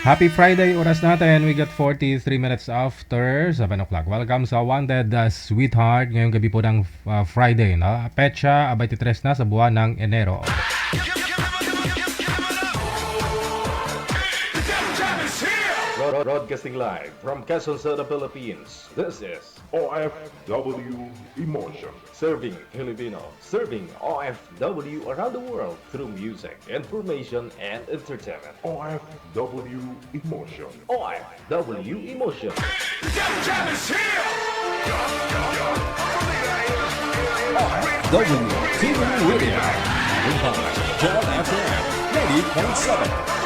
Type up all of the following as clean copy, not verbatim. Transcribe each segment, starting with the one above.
Happy Friday, oras natin. We got 43 minutes after 7 o'clock. Welcome sa Wanted Sweetheart. Ngayong gabi po ng Friday. No? Petsa, 23 na sa buwan ng Enero. Broadcasting live from Quezon City, Philippines. This is OFW Emotion. Serving Filipino, serving OFW around the world through music, information, and entertainment. OFW Emotion. OFW Emotion. WTV Radio. Joel FM 80.7.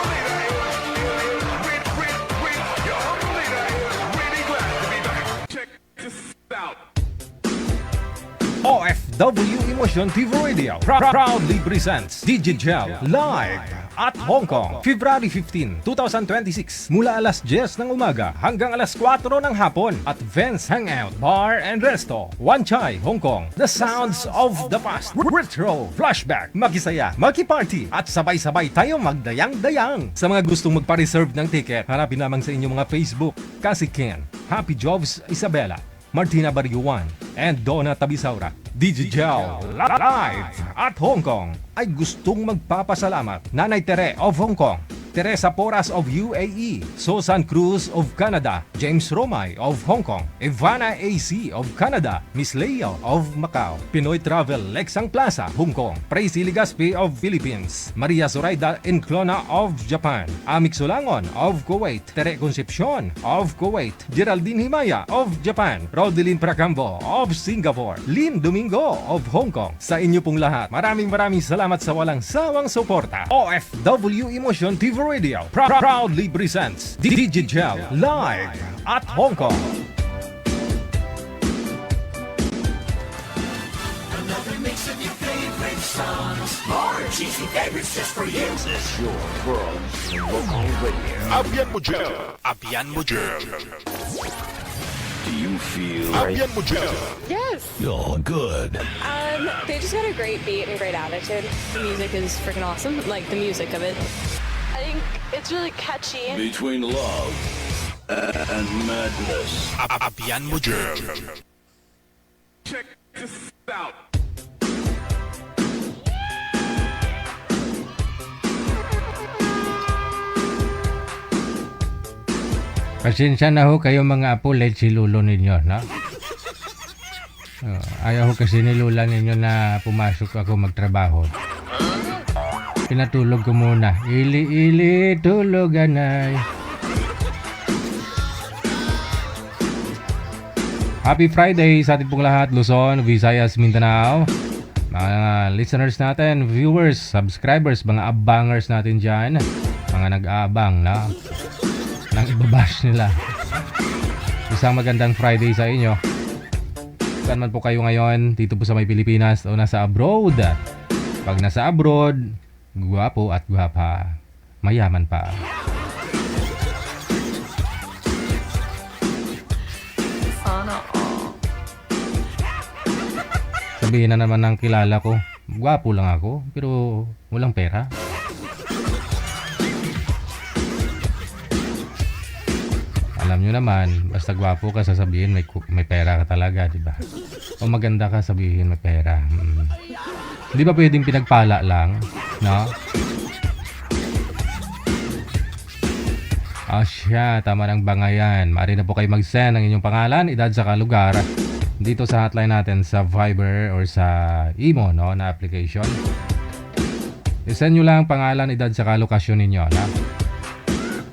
OFW Emotion TV Radio proudly presents Digigel Live at Hong Kong, February 15, 2026 mula alas 10 ng umaga hanggang alas 4 ng hapon at Vance Hangout Bar and Resto, Wan Chai, Hong Kong. The sounds of the past, retro, flashback, makisaya, makiparty at sabay-sabay tayo magdayang-dayang. Sa mga gustong magpa-reserve ng ticket, hanapin lamang sa inyong mga Facebook, Kasi Ken, Happy Jobs Isabela, Martina Barriuan, and Donna Tabisaura. Digigel Live at Hong Kong ay gustong magpapasalamat Nanay Tere of Hong Kong, Teresa Porras of UAE, Susan Cruz of Canada, James Romay of Hong Kong, Ivana AC of Canada, Miss Leo of Macau, Pinoy Travel Lexang Plaza, Hong Kong, Praisy Ligaspi of Philippines, Maria Zoraida Enclona of Japan, Amik Sulangon of Kuwait, Tere Concepcion of Kuwait, Geraldine Himaya of Japan, Rodeline Pracambo of Singapore, Lynn Domingo of Hong Kong. Sa inyo pong lahat, maraming salamat sa walang sawang suporta. OFW Emotion TV Radio proudly presents Digigel Live at Hong Kong. Another mix of your favorite songs. More cheesy favorites just for you. This is your world local radio. Abian mo dyan. Abian mo dyan. Do you feel Abian mo dyan. Yes. you're good? They just got a great beat and great attitude. The music is freaking awesome. Like the music of it. I think it's really catchy. Between love and madness. Abian mo dyan. Check this out. Pasensya na ho kayo mga apo, late si Lulo ninyo, no? Ayaw ho kasi ni Lula ninyo na pumasok ako magtrabaho. Pinatulog ko muna. Ili, tulog anay. Happy Friday sa ating pong lahat, Luzon, Visayas, Mindanao. Mga listeners natin, viewers, subscribers, mga abangers natin dyan. Mga nag-aabang, no? Nang ibabash nila. Isang magandang Friday sa inyo. Saan man po kayo ngayon, dito po sa may Pilipinas o nasa abroad. Pag nasa abroad, gwapo at gwapa, mayaman pa. Sana all. Sabihin na naman ng kilala ko, gwapo lang ako, pero walang pera. Alam nyo naman, basta gwapo ka, sasabihin may pera ka talaga, di ba? O maganda ka, sabihin may pera. Di ba pwedeng pinagpala lang, no? Asya, tama ng bangayan. Maaari na po kayo mag-send ng inyong pangalan, edad sa lugar dito sa hotline natin sa Viber or sa Imo, no, na application. I-send nyo lang pangalan, edad sa lokasyon ninyo, no?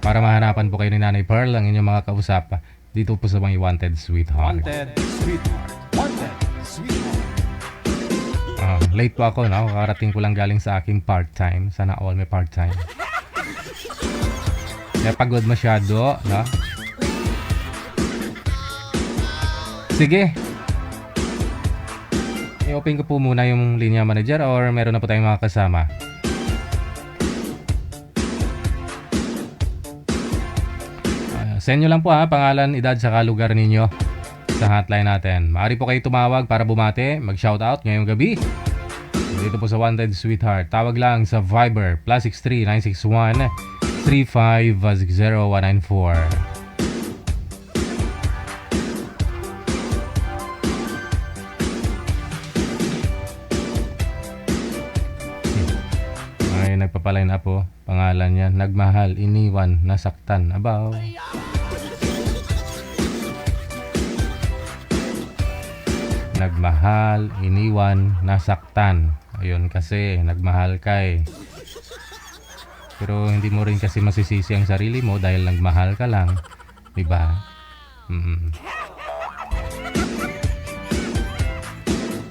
Para mahanapan po kayo ni Nanay Pearl ang inyong mga kausap dito po sa mga Wanted Sweetheart. Wanted Sweetheart. Wanted Sweetheart. Late po ako, no? Kakarating ko lang galing sa aking part-time. Sana all may part-time. Kaya pagod masyado, no? Sige. I-open ko po muna yung linya manager or meron na po tayong mga kasama. Send nyo lang po pangalan, edad, saka lugar ninyo sa hotline natin. Maaari po kayo tumawag para bumate, mag-shoutout ngayong gabi. Dito po sa Wanted Sweetheart. Tawag lang sa Viber, +63 961 3560194. Ay, nagpapaline up po. Pangalan niya, nagmahal, iniwan, nasaktan. Abaw. Nagmahal, iniwan, nasaktan. Ayun kasi, nagmahal ka eh. Pero hindi mo rin kasi masisisi ang sarili mo dahil nagmahal ka lang. Diba?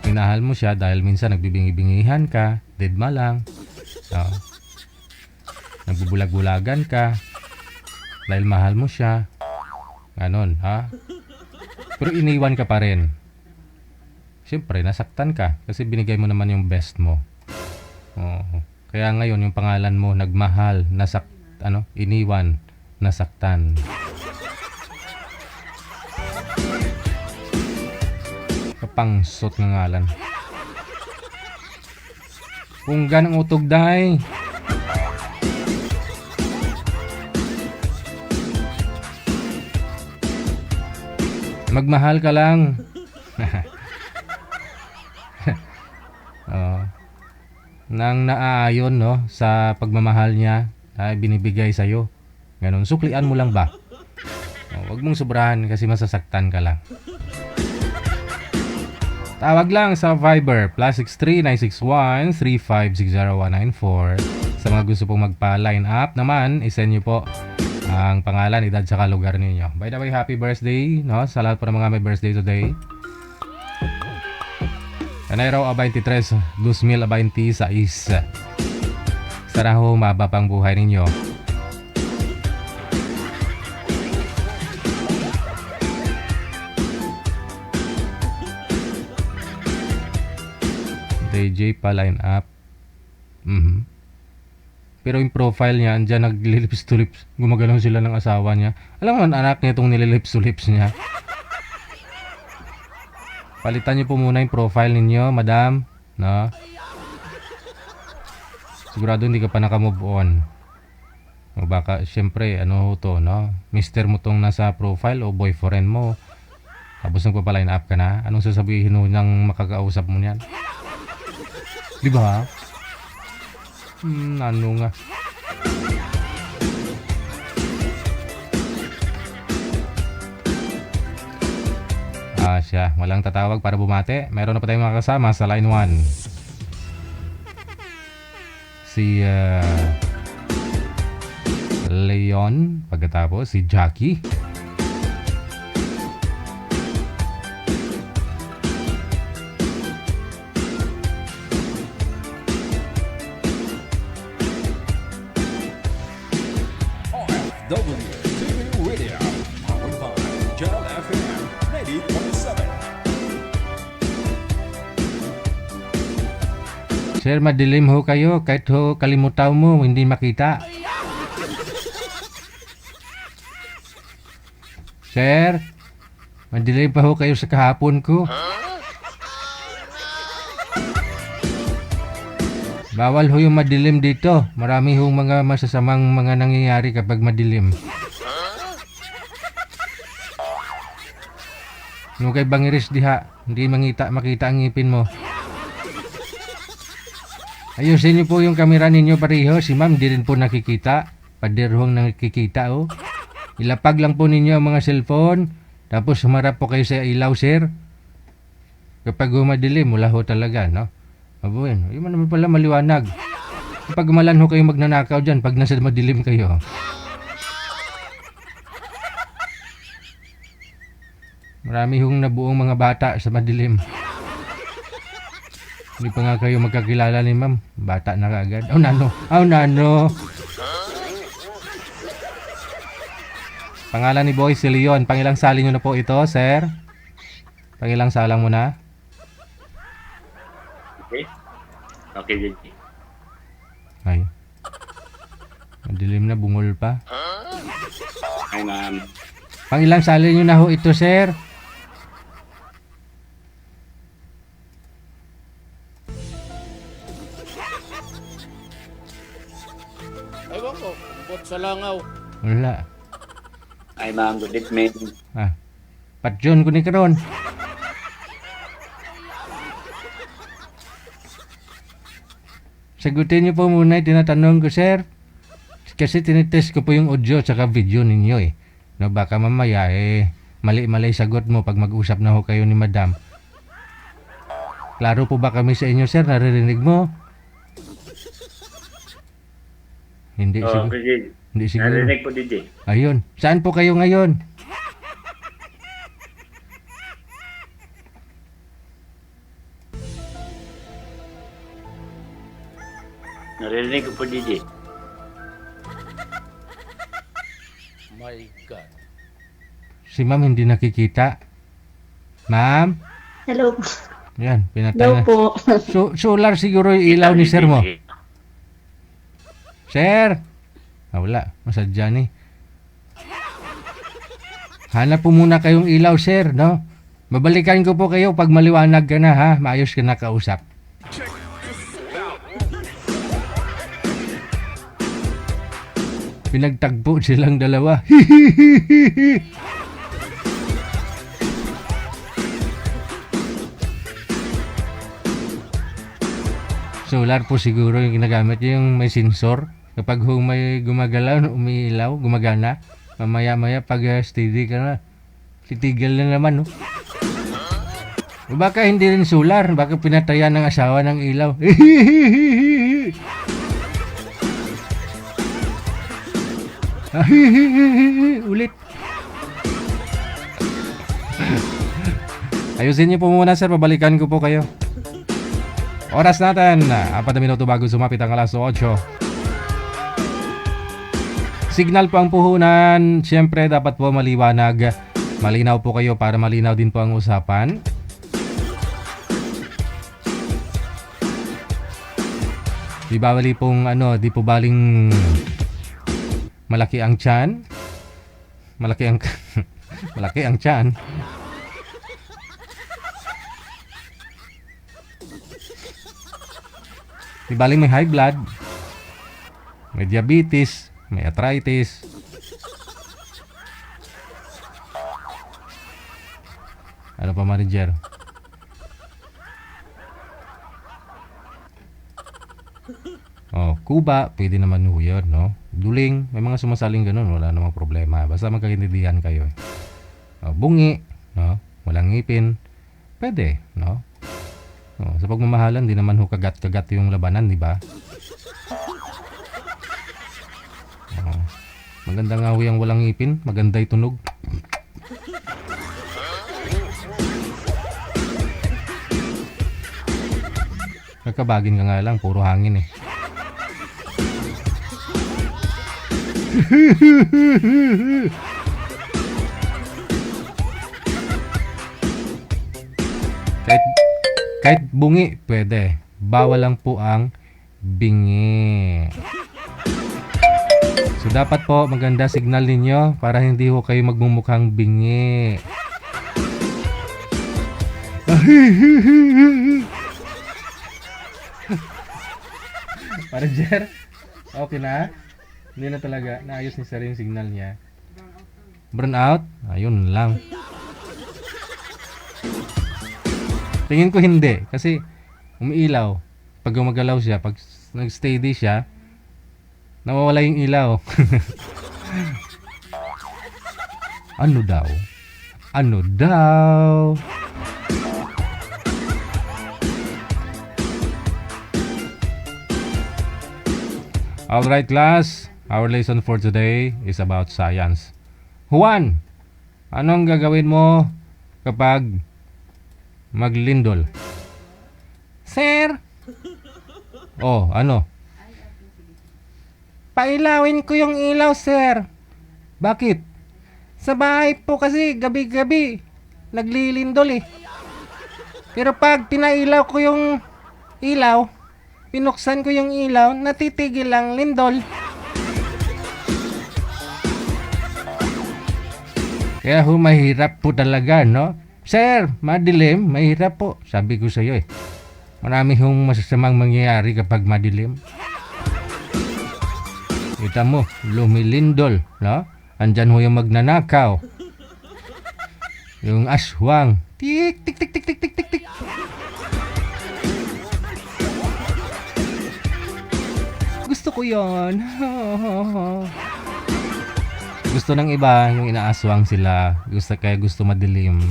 Minahal mo siya dahil minsan nagbibingi-bingihan ka, deadma lang. Nagbubulag-bulagan ka dahil mahal mo siya. Ganon, ha? Pero iniwan ka pa rin. Siyempre, nasaktan ka kasi binigay mo naman yung best mo. Oo. Kaya ngayon, yung pangalan mo, nagmahal, iniwan, nasaktan. Kapangsot ng ngalan. Punggan ang utog, day. Magmahal ka lang. Nang naaayon sa pagmamahal niya ay binibigay sa'yo. Ganon, suklian mo lang ba? Huwag mong sobrahan kasi masasaktan ka lang. Tawag lang sa Viber +63 961 3560194. Sa mga gusto pong magpa-line up naman, isend nyo po ang pangalan, edad, saka lugar ninyo. By the way, happy birthday sa lahat po ng mga may birthday today. Enero 23, 2026. Sana ho mababa pang buhay ninyo. DJ pa line up. Pero yung profile niya, andyan naglilips to lips. Gumagalaw sila ng asawa niya. Alam mo, anak niya itong nililips to lips niya. Palitan niyo po muna yung profile ninyo, madam. No? Sigurado hindi ka pa naka-move on. O baka, syempre, mister mo tong nasa profile o boyfriend mo. Tapos nagpapaline up ka na. Anong sasabihin mo nang makakausap mo niyan? Di ba? Ano nga. Siya, walang tatawag para bumate. Meron na pa tayong mga kasama sa line 1. Si Leon, pagkatapos si Jackie. OFW TV Radio, powered by Jal FM 90.7. Sir, madilim ho kayo. Kahit ho kalimutaw mo, hindi makita. Sir, madilim pa ho kayo sa kahapon ko. Bawal ho yung madilim dito. Marami hong mga masasamang mga nangyayari kapag madilim. Nung kay bangiris diha, hindi makita ang ngipin mo. Ayusin niyo po yung kamera ninyo pareho. Si ma'am di rin po nakikita. Paderhong nakikita oh. Ilapag lang po ninyo ang mga cellphone. Tapos humarap po kayo sa ilaw, sir. Kapag madilim, mula ho talaga, no? Abuin, yun naman pala maliwanag. Kapag malan ho kayo magnanakaw dyan, pag nasa madilim kayo. Marami hong nabuong mga bata sa madilim. Hindi pa nga kayo magkakilala ni ma'am. Bata na kaagad. Oh, nano. Oh, nano. Pangalan ni Boy si Leon. Pangilang sali nyo na po ito, sir? Pangilang salang mo na? Okay, JJ. Ay. Madilim na, bungol pa. Ay, ma'am. Pangilang sali nyo na ho ito, sir? Ewan ko, bot sa langaw. Wala. Ay, ma'am, good evening. Patyon ko ni karon. Sagutin niyo po muna yung tinatanong ko, sir. Kasi tinitest ko po yung audio tsaka video ninyo eh. No, baka mamaya mali-mali sagot mo pag mag-usap na ho kayo ni madam. Klaro po ba kami sa inyo, sir? Naririnig mo? Hindi siguro. DJ. Hindi siguro. Narinig po, DJ. Ayun. Saan po kayo ngayon? Narinig ko po, DJ. My God. Si ma'am hindi nakikita. Ma'am? Hello. Yan, pinatay Hello na. po. Solar siguro yung ilaw ni sir mo. Sir! Wala. Masadya ni. Hanap po muna kayong ilaw, sir, no? Babalikan ko po kayo pag maliwanag ka na, ha? Maayos ka na kausap. Pinagtagpo silang dalawa. Solar po siguro yung ginagamit yung may sensor. Kapag may gumagalaw, umiilaw, gumagana, mamaya-maya pag steady ka na, titigil na naman, no? O baka hindi rin solar, baka pinatayan ng asawa ng ilaw. Ulit. Ayusin niyo po muna, sir, babalikan ko po kayo. Oras natin, 4 minuto bago sumapit ang alas 8. Signal po ang puhunan. Siyempre, dapat po maliwanag. Malinaw po kayo para malinaw din po ang usapan. Di bali pong di po baling malaki ang tiyan. Malaki ang malaki ang tiyan. Di baling may high blood, may diabetes, may arthritis. Ano pa, manager? Kuba, pwede naman ho yun, no? Duling, may mga sumasaling ganun, wala namang problema. Basta magkaintindihan kayo. Bungi, no? Walang ngipin, pwede, no? Sa pagmamahalan, di naman ho kagat-kagat yung labanan, di ba? Maganda nga ho yung walang ngipin, maganda yung tunog. Kakabagin ka nga lang, puro hangin eh. kahit bungi, pwede. Bawal lang po ang bingi. So dapat po maganda signal ninyo para hindi ho kayo magmumukhang bingi. Manager, okay na? Hindi na talaga. Naayos ni sir yung signal niya. Burn out? Ayun lang. Tingin ko hindi. Kasi umiilaw. Pag gumagalaw siya, pag nag-steady siya, nawawala yung ilaw. Ano daw? Ano daw? Alright class, our lesson for today is about science. Juan, anong gagawin mo kapag maglindol? Sir? Oh, ano? Pailawin ko yung ilaw, sir. Bakit? Sa bahay po kasi gabi-gabi naglilindol eh. Pero pag pinailaw ko yung ilaw, pinuksan ko yung ilaw, natitigil ang lindol. Kaya mahirap po talaga, no? Sir, madilim, mahirap po. Sabi ko sa iyo eh. Marami hong masasamang mangyayari kapag madilim. Kita mo, lumilindol, no? Andyan ho yung magnanakaw. Yung aswang. Tik, tik, tik, tik, tik, tik, tik, tik. Gusto ko yon. Gusto ng iba, yung inaaswang sila. Kaya gusto madilim.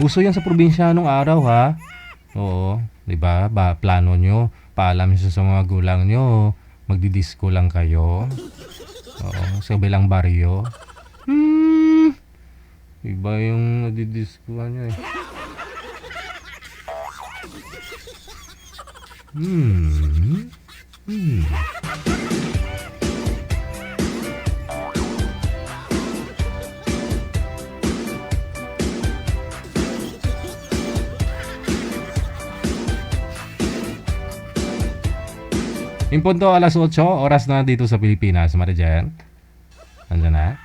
Uso yan sa probinsya nung araw, ha? Oo, di ba? Plano nyo, paalam nyo sa mga gulang nyo, magdidisco lang kayo. Oo, sa bilang baryo. Iba yung nadidiscoan nyo eh. Impunto alas 8, oras na dito sa Pilipinas, Marijan. Nandiyan na.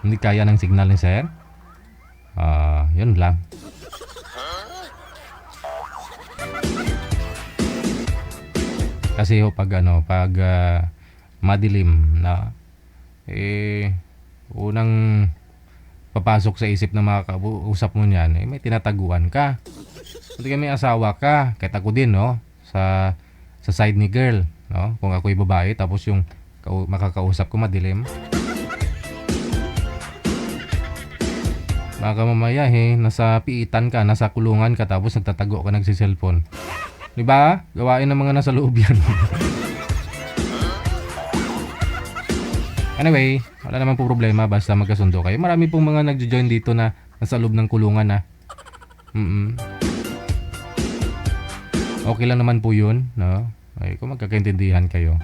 Hindi kaya ng signal ni sir. Yun lang. Kasi pag madilim na unang papasok sa isip ng mga kausap mo niyan, may tinataguan ka. Hindi ka may asawa ka, kahit ako din, no? Sa side ni girl, no? Kung ako'y babae tapos yung makakausap ko madilim. Baka mamaya nasa piitan ka, nasa kulungan ka tapos nagtatago ka nagsi-cellphone. 'Di ba? Gawain ng mga nasa loob 'yan. Anyway, wala naman po problema basta magkasundo kayo. Marami pong mga nagjo-join dito na nasa loob ng kulungan na. Okay lang naman po 'yun, no? Ay, kung magkakaintindihan kayo.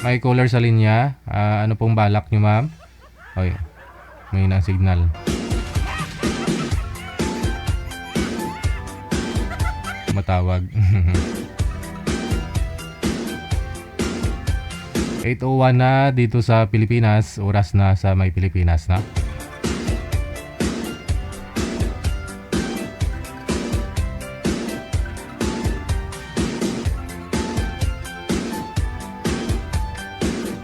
May caller sa linya. Ano pong balak nyo, ma'am? Okay. May na signal. Matawag. 8:01 na dito sa Pilipinas. Oras na sa may Pilipinas na.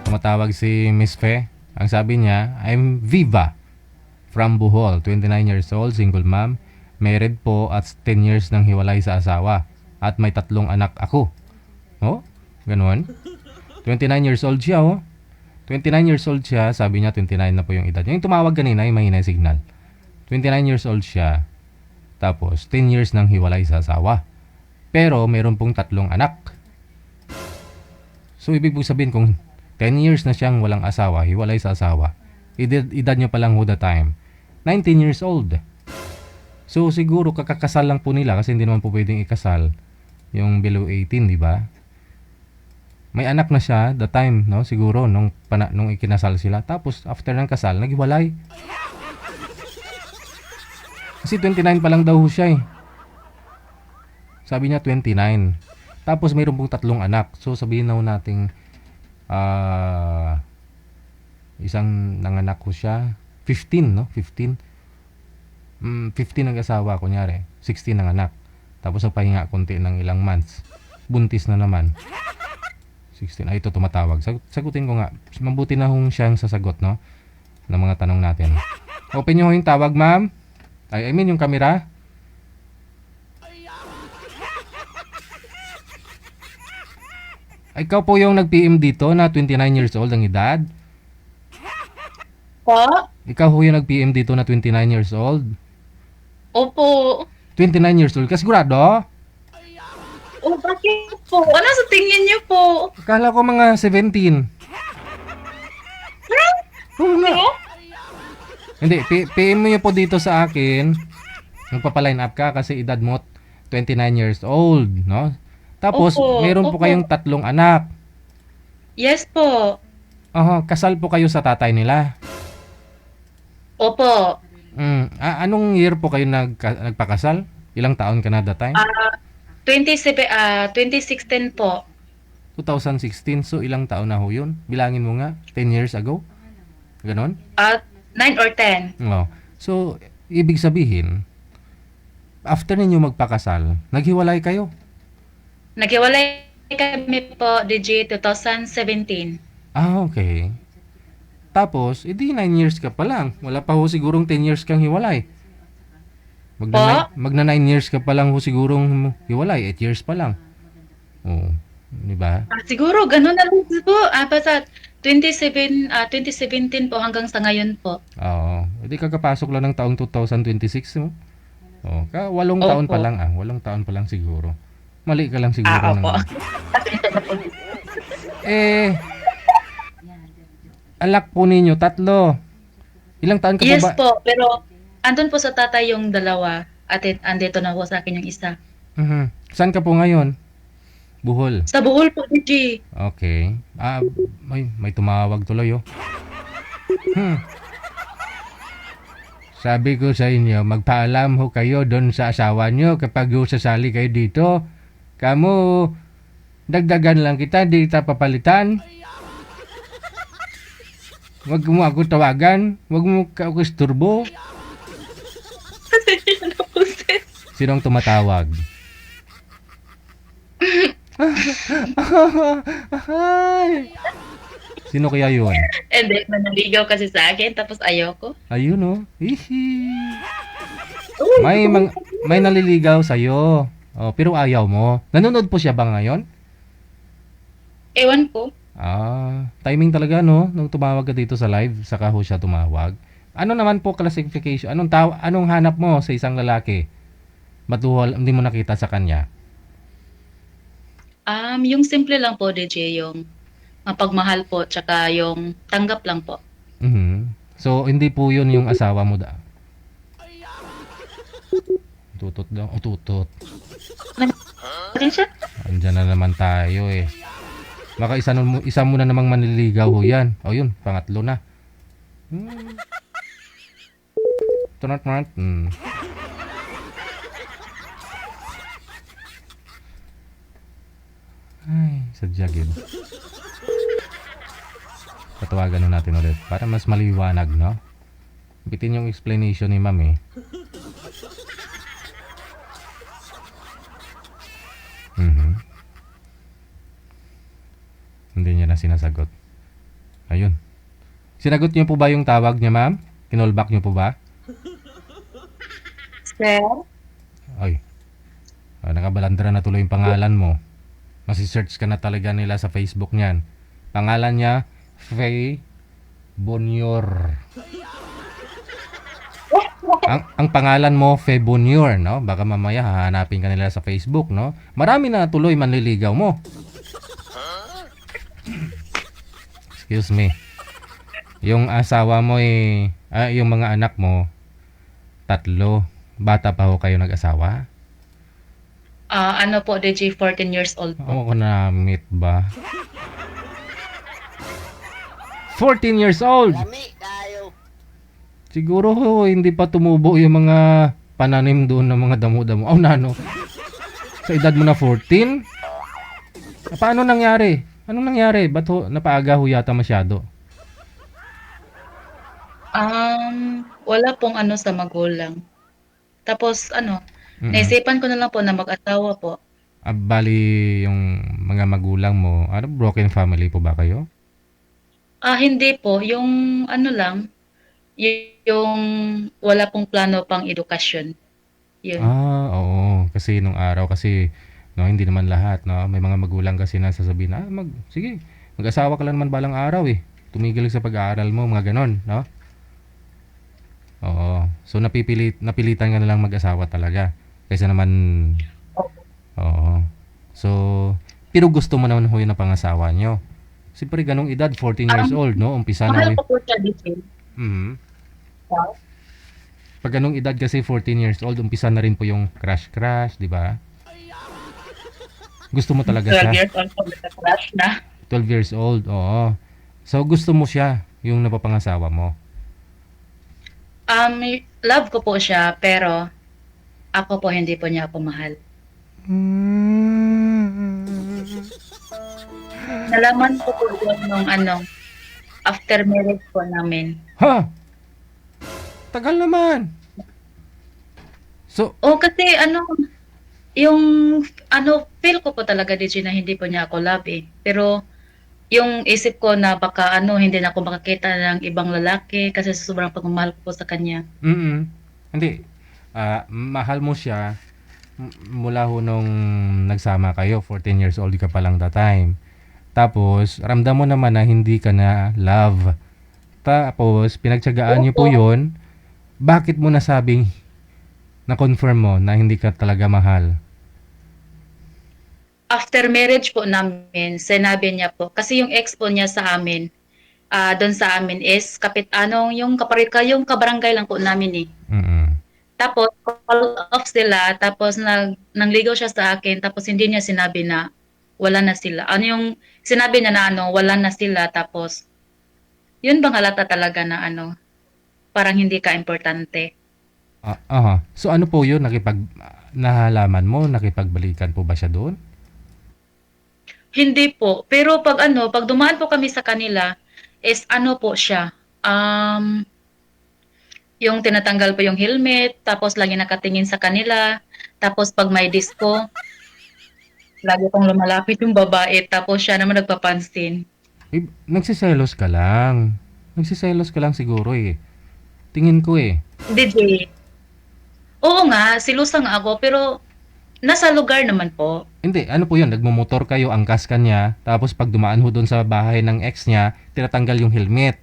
Tumatawag si Miss Fe. Ang sabi niya, I'm Viva from Bohol, 29 years old, single mom, married po at 10 years nang hiwalay sa asawa at may 3 anak ako. Oh, ganun. 29 years old siya, oh. 29 years old siya, sabi niya 29 na po yung edad. Yung tumawag kanina, yung mahina yung signal. 29 years old siya, tapos 10 years nang hiwalay sa asawa. Pero meron pong 3 anak. So, ibig pong sabihin kung 10 years na siyang walang asawa, hiwalay sa asawa. Edad niya pa lang ho the time. 19 years old. So siguro kakakasal lang po nila kasi hindi naman po pwedeng ikasal yung below 18, di ba? May anak na siya the time, no? Siguro nung ikinasal sila. Tapos after ng kasal, naghiwalay. Kasi 29 pa lang daw ho siya eh. Sabi niya 29. Tapos mayroon pong 3 anak. So sabihin na ho nating isang nanganak ko siya 15, no? 15 ang asawa, kunyari 16 ang anak, tapos nagpahinga konti ng ilang months, buntis na naman 16. Ito tumatawag, sagutin ko nga, mabuti na hong siyang sasagot, no, ng mga tanong natin. Open nyo yung tawag, ma'am. I mean yung camera. Ikaw po yung nag-PM dito na 29 years old ang edad? Po? Ikaw po yung nag-PM dito na 29 years old? Opo. 29 years old? Kasigurado? O, bakit po? Ano sa tingin niyo po? Akala ko mga 17. Oo nga. Hindi, PM mo po dito sa akin. Magpapaline up ka kasi edad mo 29 years old, no? Tapos, meron po kayong 3 anak. Yes po. Kasal po kayo sa tatay nila. Opo. Anong year po kayo nagpakasal? Ilang taon ka na that time? 2016 po. 2016. So, ilang taon na ho yun? Bilangin mo nga. 10 years ago? Ganon? 9 or 10. No. So, ibig sabihin, after ninyo magpakasal, naghiwalay kayo. Naghiwalay kami po, DJ 2017. Ah, okay. Tapos, edi 9 years ka pa lang. Wala pa ho sigurong 10 years kang hiwalay. Magna 9 years ka pa lang ho sigurong hiwalay. 8 years pa lang. Oo. Di ba? Siguro, ganun na lang po. Basta 2017 po hanggang sa ngayon po. Oo. Edi kakapasok lang ng taong 2026 mo. Oh, 8 taon pa lang 8 taon pa lang siguro. Mali ka lang siguro Opo. Alak po ninyo 3. Ilang taon ka Yes pa ba? po, pero andun po sa tatay yung dalawa at andito na po sa akin yung isa. Mhm. Saan ka po ngayon? Bohol. Sa Bohol po, DJ. Okay. May tumawag tuloy Sabi ko sa inyo, magpaalam ho kayo doon sa asawa nyo kapag ho sasali kayo dito. Kamu, dagdagan lang kita, di kita papalitan. Wag mo ako tawagan. Wag mo ako isturbo. Sinong tumatawag? Sino kaya yun? And then, manaligaw kasi sa akin, tapos ayoko. Ayun Hihi. May naliligaw sa'yo. Oh, pero ayaw mo. Nanonood po siya ba ngayon? Ewan ko. Timing talaga no nung tumawag ka dito sa live, saka ho siya tumawag. Ano naman po classification? Anong hanap mo sa isang lalaki? Ba't hindi mo nakita sa kanya? Yung simple lang po, DJ, yung mapagmahal po, tsaka yung tanggap lang po. Mhm. So hindi po 'yun yung asawa mo da. Tutot daw, tutot. Ano siya? Andiyan na naman tayo Baka isa mo na namang manliligaw ho yan. Yun, pangatlo na. Tunat. Ay, sadya gid. Patawagan na natin ulit para mas maliwanag, no? Bitin yung explanation ni ma'am Hindi niya na sinasagot. Ayun. Sinagot niyo po ba yung tawag niya, ma'am? Kinolback niyo po ba? Sir? Ay. Nakabalandra na tuloy yung pangalan mo. Masi-search ka na talaga nila sa Facebook niyan. Pangalan niya, Faye Bonior. Ang pangalan mo, Faye Bonior, no? Baka mamaya hahanapin ka nila sa Facebook, no? Marami na tuloy manliligaw mo. Excuse me. Yung asawa mo yung mga anak mo, 3. Bata pa ho kayo nag-asawa? Ano po, DJ, 14 years old po. Oo, na-meet ba? 14 years old! Siguro hindi pa tumubo yung mga pananim doon ng mga damo-damo. Nano? Sa edad mo na 14? Paano nangyari? Anong nangyari? Ba't napaaga ho yata masyado? Wala pong sa magulang. Tapos naisipan ko na lang po na mag-asawa po. Bali yung mga magulang mo, broken family po ba kayo? Hindi po. Yung lang, yung wala pong plano pang edukasyon. Yun. Oo. Kasi nung araw no, hindi naman lahat, no. May mga magulang kasi na sasabihin, sige, mag-asawa ka lang naman balang araw Tumigil sa pag-aaral mo, mga ganon, no? Oo. So napilitan ka na lang mag-asawa talaga. Kaysa naman oo. So pero gusto mo naman ho yun na pangasawa nyo. Siyempre ganong edad, 14 years old, no? Umpisa na. Mahal ko po siya, DJ. Pag ganong edad kasi 14 years old, umpisa na rin po yung crush, di ba? Gusto mo talaga 12 siya. 12 years old po, crush na. 12 years old, oo. So gusto mo siya, yung napapangasawa mo. Love ko po siya, pero ako po hindi po niya ako mahal. Nalaman ko po yun nung after marriage po namin. Tagal naman. So, kasi Yung feel ko po talaga DJ na hindi po niya ako love eh. Pero yung isip ko na baka hindi na ako makakita ng ibang lalaki kasi sa sobrang pagmamahal ko po sa kanya. Hindi. Mahal mo siya mula ho nung nagsama kayo, 14 years old ka pa lang that time. Tapos, ramdam mo naman na hindi ka na love. Tapos, pinagtiyagaan niyo po yun. Bakit mo nasabing na-confirm mo na hindi ka talaga mahal? After marriage po namin, sinabi niya po, kasi yung ex po niya sa amin, doon sa amin is yung kabarangay lang po namin eh. Tapos, call off sila, tapos nangligaw siya sa akin, tapos hindi niya sinabi na wala na sila. Yung sinabi niya na wala na sila, tapos, yun bang halata talaga na parang hindi ka importante. So ano po yun? Nahalaman mo, nakipagbalikan po ba siya doon? Hindi po. Pero pag dumaan po kami sa kanila, is po siya, yung tinatanggal po yung helmet, tapos lagi nakatingin sa kanila, tapos pag may disco, lagi pong lumalapit yung babae, tapos siya naman nagpapansin. Nagsiselos ka lang. Nagsiselos ka lang siguro eh. Tingin ko eh. DJ. Oo nga, silusa nga ako, pero nasa lugar naman po. Hindi, ano po yun? Nagmumotor kayo, angkas ka niya, tapos pag dumaan ho doon sa bahay ng ex niya, tinatanggal yung helmet.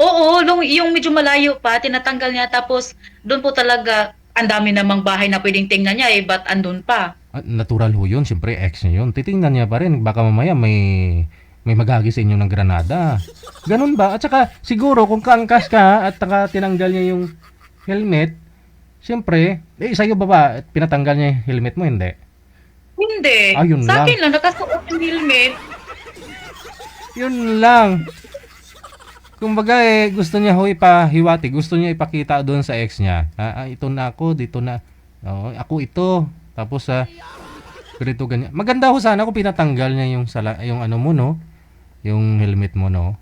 Oo, yung medyo malayo pa, tinatanggal niya, tapos doon po talaga, ang dami namang bahay na pwedeng tingnan niya eh, ba't andun pa? Natural ho yun, siyempre ex niya yun. Titingnan niya pa rin, baka mamaya may magagis sa inyo ng granada. Ganun ba? At saka, siguro kung kaangkas ka at tinanggal niya yung helmet, siyempre, sa'yo ba pinatanggal niya yung helmet mo, hindi? Hindi. Yun Sa lang. akin lang, nakasuot yung helmet. Yun lang. Kumbaga gusto niya ho ipahiwati, gusto niya ipakita doon sa ex niya. Ito na ako, dito na. Ako ito. Tapos ganito ganyan. Maganda ho sana kung pinatanggal niya yung ano mo no, yung helmet mo no.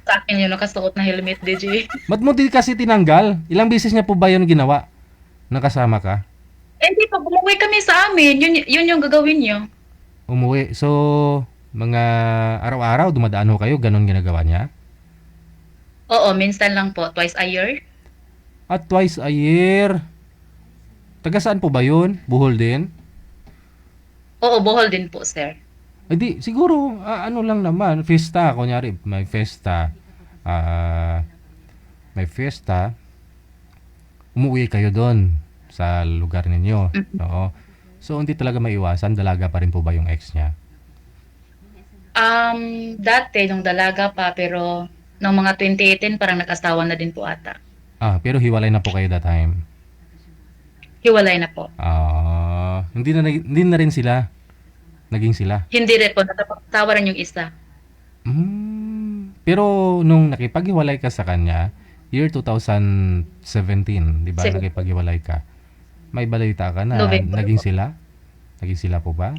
Sa akin yung nakasuot na helmet, DJ. Ba't mo di kasi tinanggal? Ilang beses niya po ba yun ginawa? Nakasama ka? Hindi pa, bumuwi kami sa amin. Yun yung gagawin niyo. Umuwi. So, mga araw-araw dumadaan ho kayo, ganun ginagawa niya? Oo, minsan lang po. Twice a year. At twice a year. Taga saan po ba yun? Bohol din? Oo, Bohol din po, sir. Ay di, siguro, ano lang naman, fiesta, kunyari, may fiesta, umuwi kayo doon sa lugar ninyo. Oo. So, hindi talaga maiwasan, dalaga pa rin po ba yung ex niya? Dati, nung dalaga pa, pero nung mga 2018, parang nag-asawa na din po ata. Pero hiwalay na po kayo that time? Hiwalay na po. Hindi na rin sila? Naging sila? Hindi rin po, nakapagsawa rin yung isa. Pero nung nakipaghiwalay ka sa kanya, year 2017, di ba? Sige. Nakipaghiwalay ka. May balita ka na November naging po. sila? Naging sila po ba?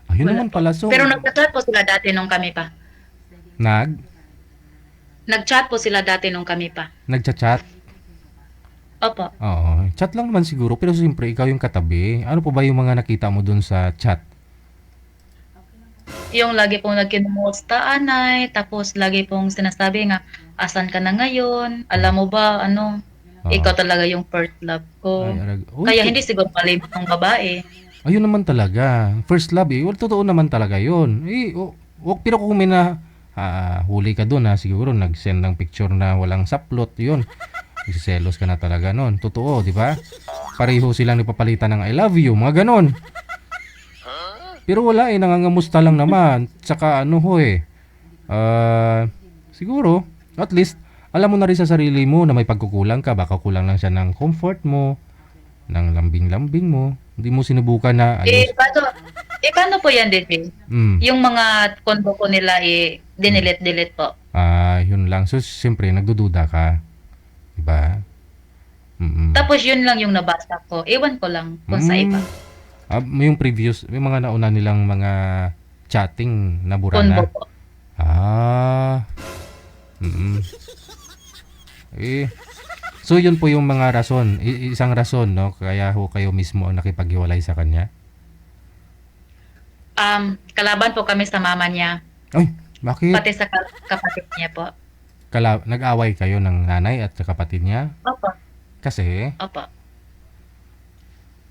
Ayun Wala naman pala. So, Pero nag-chat po sila dati nung kami pa. Nag-chat po sila dati nung kami pa. Nagchat-chat? Opo. Oo. Chat lang naman siguro. Pero siyempre, ikaw yung katabi. Ano po ba yung mga nakita mo dun sa chat? Yung lagi pong nagkinumusta, anay, tapos lagi pong sinasabi nga, asan ka na ngayon? Alam mo ba, ikaw talaga yung first love ko. Kaya hindi siguro malimit ng babae. Ayun naman talaga. First love eh. Well, totoo naman talaga yun. Pero kung may huli ka dun siguro nag-send ng picture na walang saplot, yun. Nagsiselos ka na talaga nun. Totoo, di ba? Pareho silang nagpapalitan ng I love you, mga ganon. Pero wala nangangamusta lang naman. Tsaka siguro, at least, alam mo na rin sa sarili mo na may pagkukulang ka. Baka kulang lang siya ng comfort mo, ng lambing-lambing mo. Hindi mo sinubukan na Paano po yan, DJ? Yung mga kondo ko nila, dinilit-delete po. Yun lang. So, siyempre, nagdududa ka. Diba? Tapos yun lang yung nabasa ko. Ewan ko lang kung sa iba. Yung previous, may mga nauna nilang mga chatting na bura na. Kondo po. So yun po yung mga rason, isang rason, no? Kaya ho kayo mismo ang nakipaghiwalay sa kanya. Kalaban po kami sa mama niya, Ay, bakit? pati sa kapatid niya po. Nag-away kayo ng nanay at kapatid niya? Opo. Kasi? Opo.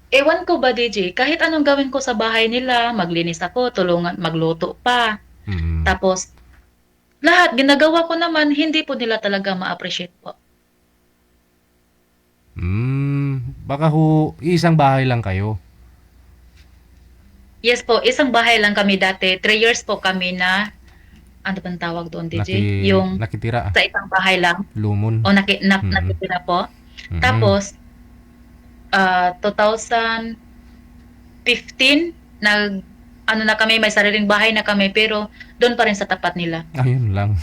Ewan ko ba, DJ, kahit anong gawin ko sa bahay nila, maglinis ako, tulungan, magluto pa. Mm. Tapos, lahat, ginagawa ko naman, hindi po nila talaga ma-appreciate po. Baka ho, isang bahay lang kayo. Yes po, isang bahay lang kami dati. 3 years po kami na, ano bang tawag doon, DJ? Yung Nakitira. sa isang bahay lang. Lumon. O nakitira po. Mm-mm. Tapos, 2015, ano na kami, may sariling bahay na kami, pero doon pa rin sa tapat nila. Ayun lang.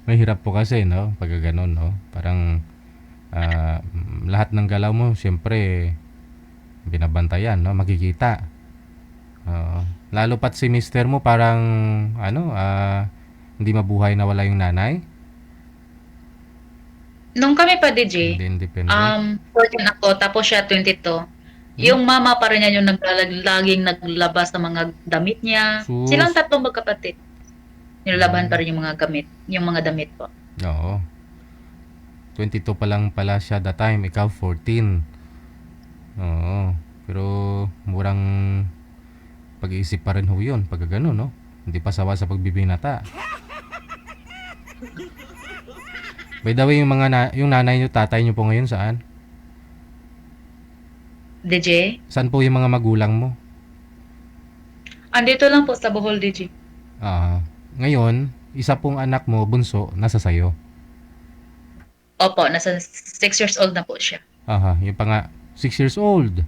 Mahirap po kasi, no? Pag ganun, no? Parang lahat ng galaw mo, siyempre, binabantayan, no? Makikita. Lalo pat si mister mo parang, hindi mabuhay na wala yung nanay. Nung kami pa, DJ, Hindi independent. 14 ako, tapos siya 22. Yung mama pa rin niya yung laging naglabas ng mga damit niya. Sus. Silang tatlong magkapatid. Nilalaban pa rin yung mga damit po. Oo. 22 pa lang pala siya that time. Ikaw 14. Oo. Pero murang pag-iisip pa rin ho yun. Pag gano'n, no? Hindi pa sawa sa pagbibinata. By the way, yung nanay nyo, tatay nyo po ngayon saan? DJ? Saan po yung mga magulang mo? Andito lang po sa Bohol, DJ. Ngayon, isa pong anak mo, bunso, nasa sayo. Opo, nasa 6 years old na po siya. Yung pa nga, 6 years old.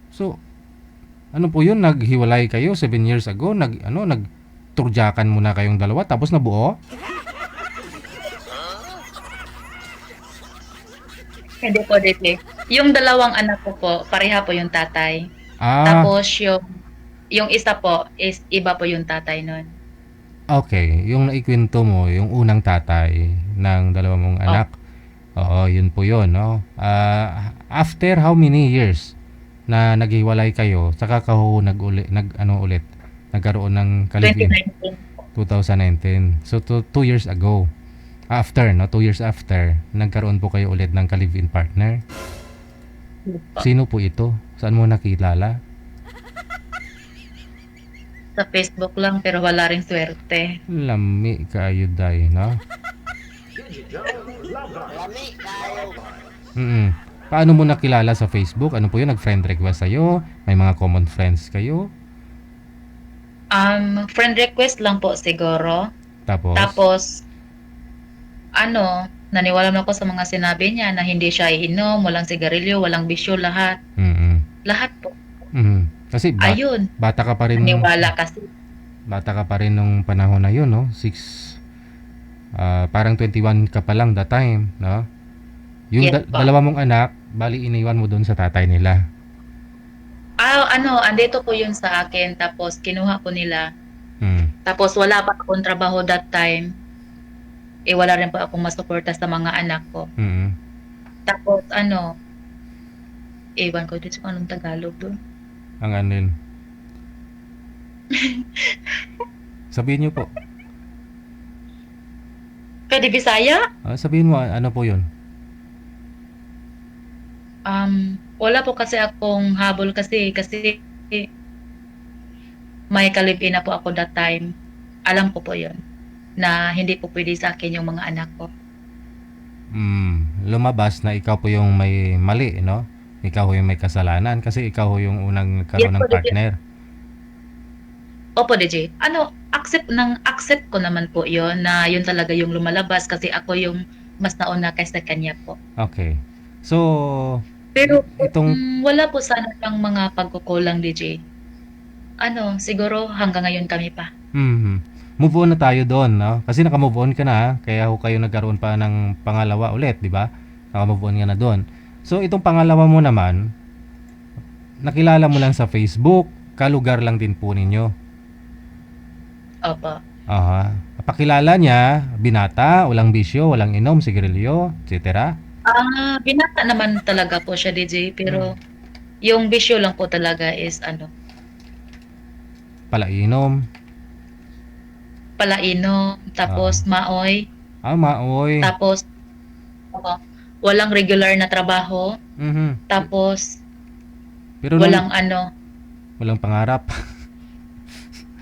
So, ano po yun? Naghiwalay kayo 7 years ago? Nagturjakan muna kayong dalawa tapos nabuo? Hindi po, DJ. Yung dalawang anak ko po, pareha po yung tatay. Ah, Tapos yung isa po is iba po yung tatay nun. okay. Yung naikwento mo, yung unang tatay ng dalawa mong anak. Oo, yun po yun, no? After how many years na naghiwalay kayo, saka ka ho nagkaroon ng kalibin? 2019. 2019. So, 2 years ago. After, no? 2 years after, nagkaroon po kayo ulit ng kalibin partner. Sino po ito? Saan mo nakilala? Sa Facebook lang, pero wala ring swerte. Lami kayo, day, no? Paano mo nakilala sa Facebook? Ano po yun? Nag-friend request sa'yo? May mga common friends kayo? Friend request lang po siguro. Tapos, naniwala na ako sa mga sinabi niya na hindi siya iinom, walang sigarilyo, walang bisyo, lahat. Lahat po. Kasi Ayun, bata ka pa rin. naniwala kasi. Bata ka pa rin nung panahon na yun, no? Parang 21 ka pa lang that time, no? Yung Yes, po. dalawa mong anak, bali iniwan mo doon sa tatay nila. Andito po yun sa akin, tapos kinuha ko nila. Hmm. Tapos wala pa akong trabaho that time. Wala rin po akong masuporta sa mga anak ko. Mm. Tapos ewan ko dito anong Tagalog doon. Ang anin. Sabihin niyo po. Pwede Bisaya? Sabihin mo, ano po yun? Wala po kasi akong habol kasi may kalibin na po ako that time. Alam ko po yun na hindi po pwede sa akin yung mga anak ko. Lumabas na ikaw po yung may mali, no? Ikaw yung may kasalanan kasi ikaw yung unang nagkaroon Yes, ng po, DJ. partner. Opo, DJ. Accept ko naman po yun na yun talaga yung lumalabas kasi ako yung mas nauna kaysa kanya po. Okay. So, Pero wala po sana lang mga pagkukulang, DJ. Siguro hanggang ngayon kami pa. Move on na tayo doon, no? Kasi naka-move on ka na, kaya ho kayo nagkaroon pa ng pangalawa ulit, di ba? Naka-move on ka na doon. So, itong pangalawa mo naman, nakilala mo lang sa Facebook, kalugar lang din po ninyo. Opo. Aha. Pakilala niya, binata, walang bisyo, walang inom, sigarilyo, etc. Binata naman talaga po siya, DJ, pero yung bisyo lang po talaga is Palainom. palainom, tapos maoy, Maoy. tapos walang regular na trabaho, Mhm. tapos Pero nung- walang walang pangarap.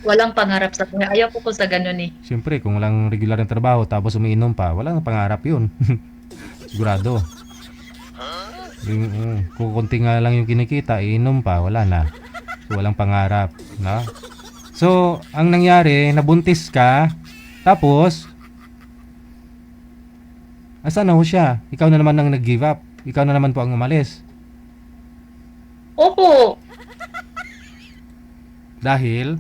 walang pangarap sa buhay. Ayaw po sa ganun eh. Siyempre, kung walang regular na trabaho tapos umiinom pa, walang pangarap yun. Sigurado. Kung konti nga lang yung kinikita, iinom pa, wala na. So, walang pangarap. No? So, ang nangyari, nabuntis ka, tapos, asan na ho siya? Ikaw na naman ang nag-give up. Ikaw na naman po ang umalis. Opo, Dahil,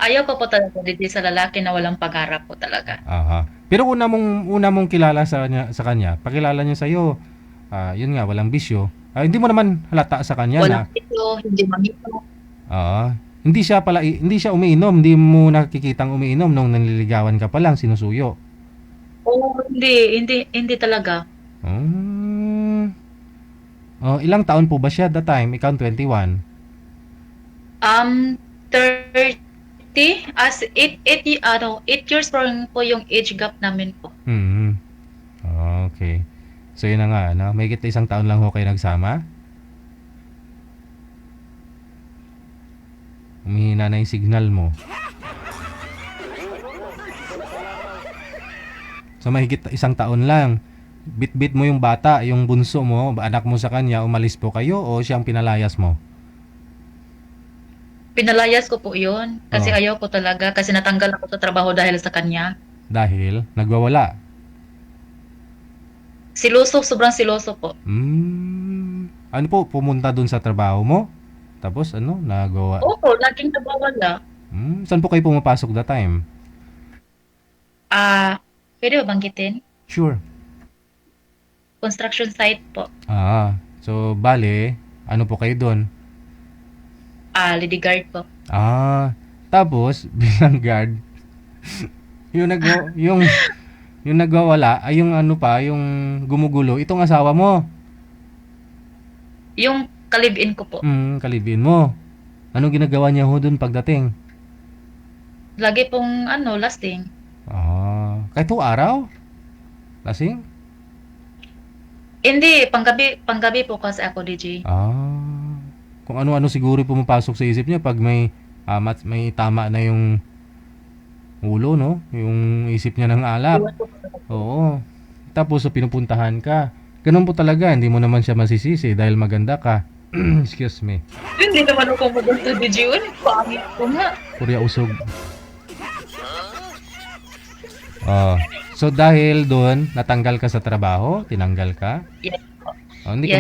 ayaw ko po talaga DJ sa lalaki na walang pangarap po talaga. aha. Pero una mong kilala sa kanya, pakilala niya sa iyo. Yun nga, walang bisyo. Hindi mo naman halata sa kanya Walang na ito, hindi mamito. hindi siya umiinom, hindi mo nakikitang umiinom nung nanliligawan ka pa lang, sinusuyo. Hindi talaga. Ilang taon po ba siya that time? Ikaw 21. 30 as 8 years po yung age gap namin po. Okay. So yun na nga, no? May kita isang taon lang ho kayo nagsama. Umihina na yung signal mo. So mahigit isang taon lang. Bit-bit mo yung bata, yung bunso mo, anak mo sa kanya, umalis po kayo o siyang pinalayas mo? Pinalayas ko po yun kasi ayaw ko talaga kasi natanggal ako sa trabaho dahil sa kanya. Dahil nagwawala. Sobrang siloso po. Ano po, pumunta dun sa trabaho mo? Tapos nagawa? Opo, laging nabawala. Saan po kayo pumapasok that time? Pwede ba banggitin? Sure. Construction site po. So bale, ano po kayo doon? Lady guard po. Tapos bilang guard, yung nagwawala ay yung yung gumugulo, itong asawa mo. Yung kalibin ko po. Kalibin mo. Anong ginagawa niya ho doon pagdating? Lagi pong lasting. Kahit ho araw? Lasing? Hindi, panggabi po kasi ako, DJ. Kung ano-ano siguro pumapasok sa isip niya pag may tama na yung ulo, no? Yung isip niya ng alak. Oo. Tapos pinupuntahan ka. Ganun po talaga, hindi mo naman siya masisisi dahil maganda ka. Excuse me. Hindi naman ako maganda, DJ. Pangit ko nga. Kurya usog. So dahil doon natanggal ka sa trabaho, tinanggal ka? Yes. Hindi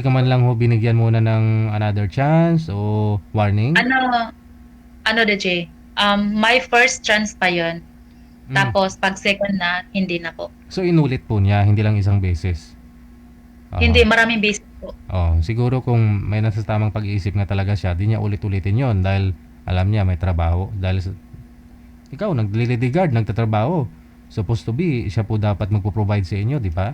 ka man lang ho binigyan muna ng another chance o warning? DJ? My first chance pa 'yon. Tapos pag second na, hindi na po. So inulit po niya, hindi lang isang beses. Hindi, maraming beses po. Siguro kung may nasa tamang pag-iisip nga talaga siya, di niya ulit-ulitin 'yon dahil alam niya may trabaho. Dahil ikaw nag-lady guard, nagtatrabaho. Supposed to be, siya po dapat magpo-provide sa inyo, di ba?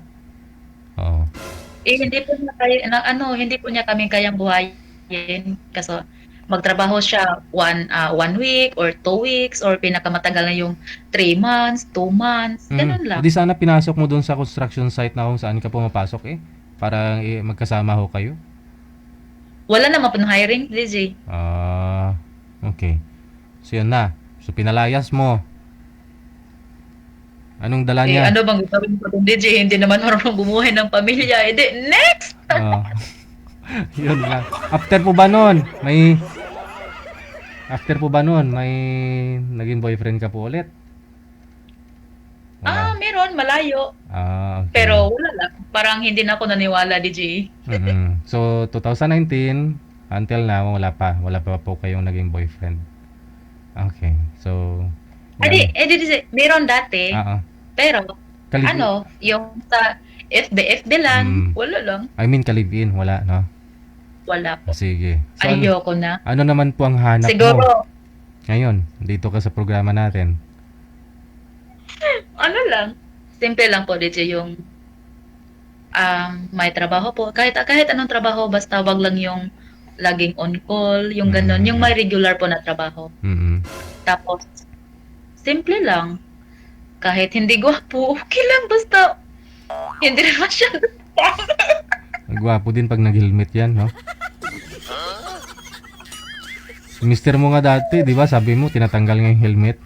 Hindi po niya kami kayang buhayin kasi magtrabaho siya one week or 2 weeks or pinakamatagal na yung 3 months, 2 months, ganun lang. Di sana pinasok mo doon sa construction site na kung saan ka pumapasok para magkasama ho kayo? Wala naman po hiring, DJ. Okay. So yun na. So pinalayas mo. Anong dala niya? Ano bang gagawin ko ng DJ? Hindi naman marunong bumuhay ng pamilya. Next! Yun lang. After po ba nun, may naging boyfriend ka po ulit? Meron, malayo. Okay. Pero wala lang. Parang hindi na ako naniwala, DJ. So, 2019, until now, wala pa po kayong naging boyfriend. Okay. So, DJ, meron dati. Pero, yung sa FB lang, wala lang. I mean, kalibin, wala, no? Wala po. Sige. So, ayoko na. Ano naman po ang hanap mo? Siguro, Ngayon, dito ka sa programa natin. Ano lang, simple lang po DJ yung may trabaho po. Kahit anong trabaho, basta wag lang yung laging on call, yung ganun, yung may regular po na trabaho. Mm-mm. Tapos, simple lang. Kahit hindi gwapo, okay lang, basta hindi rin masyado. Gwapo din pag nag-helmet yan, no? Mister mo nga dati, di ba? Sabi mo, tinatanggal nga yung helmet.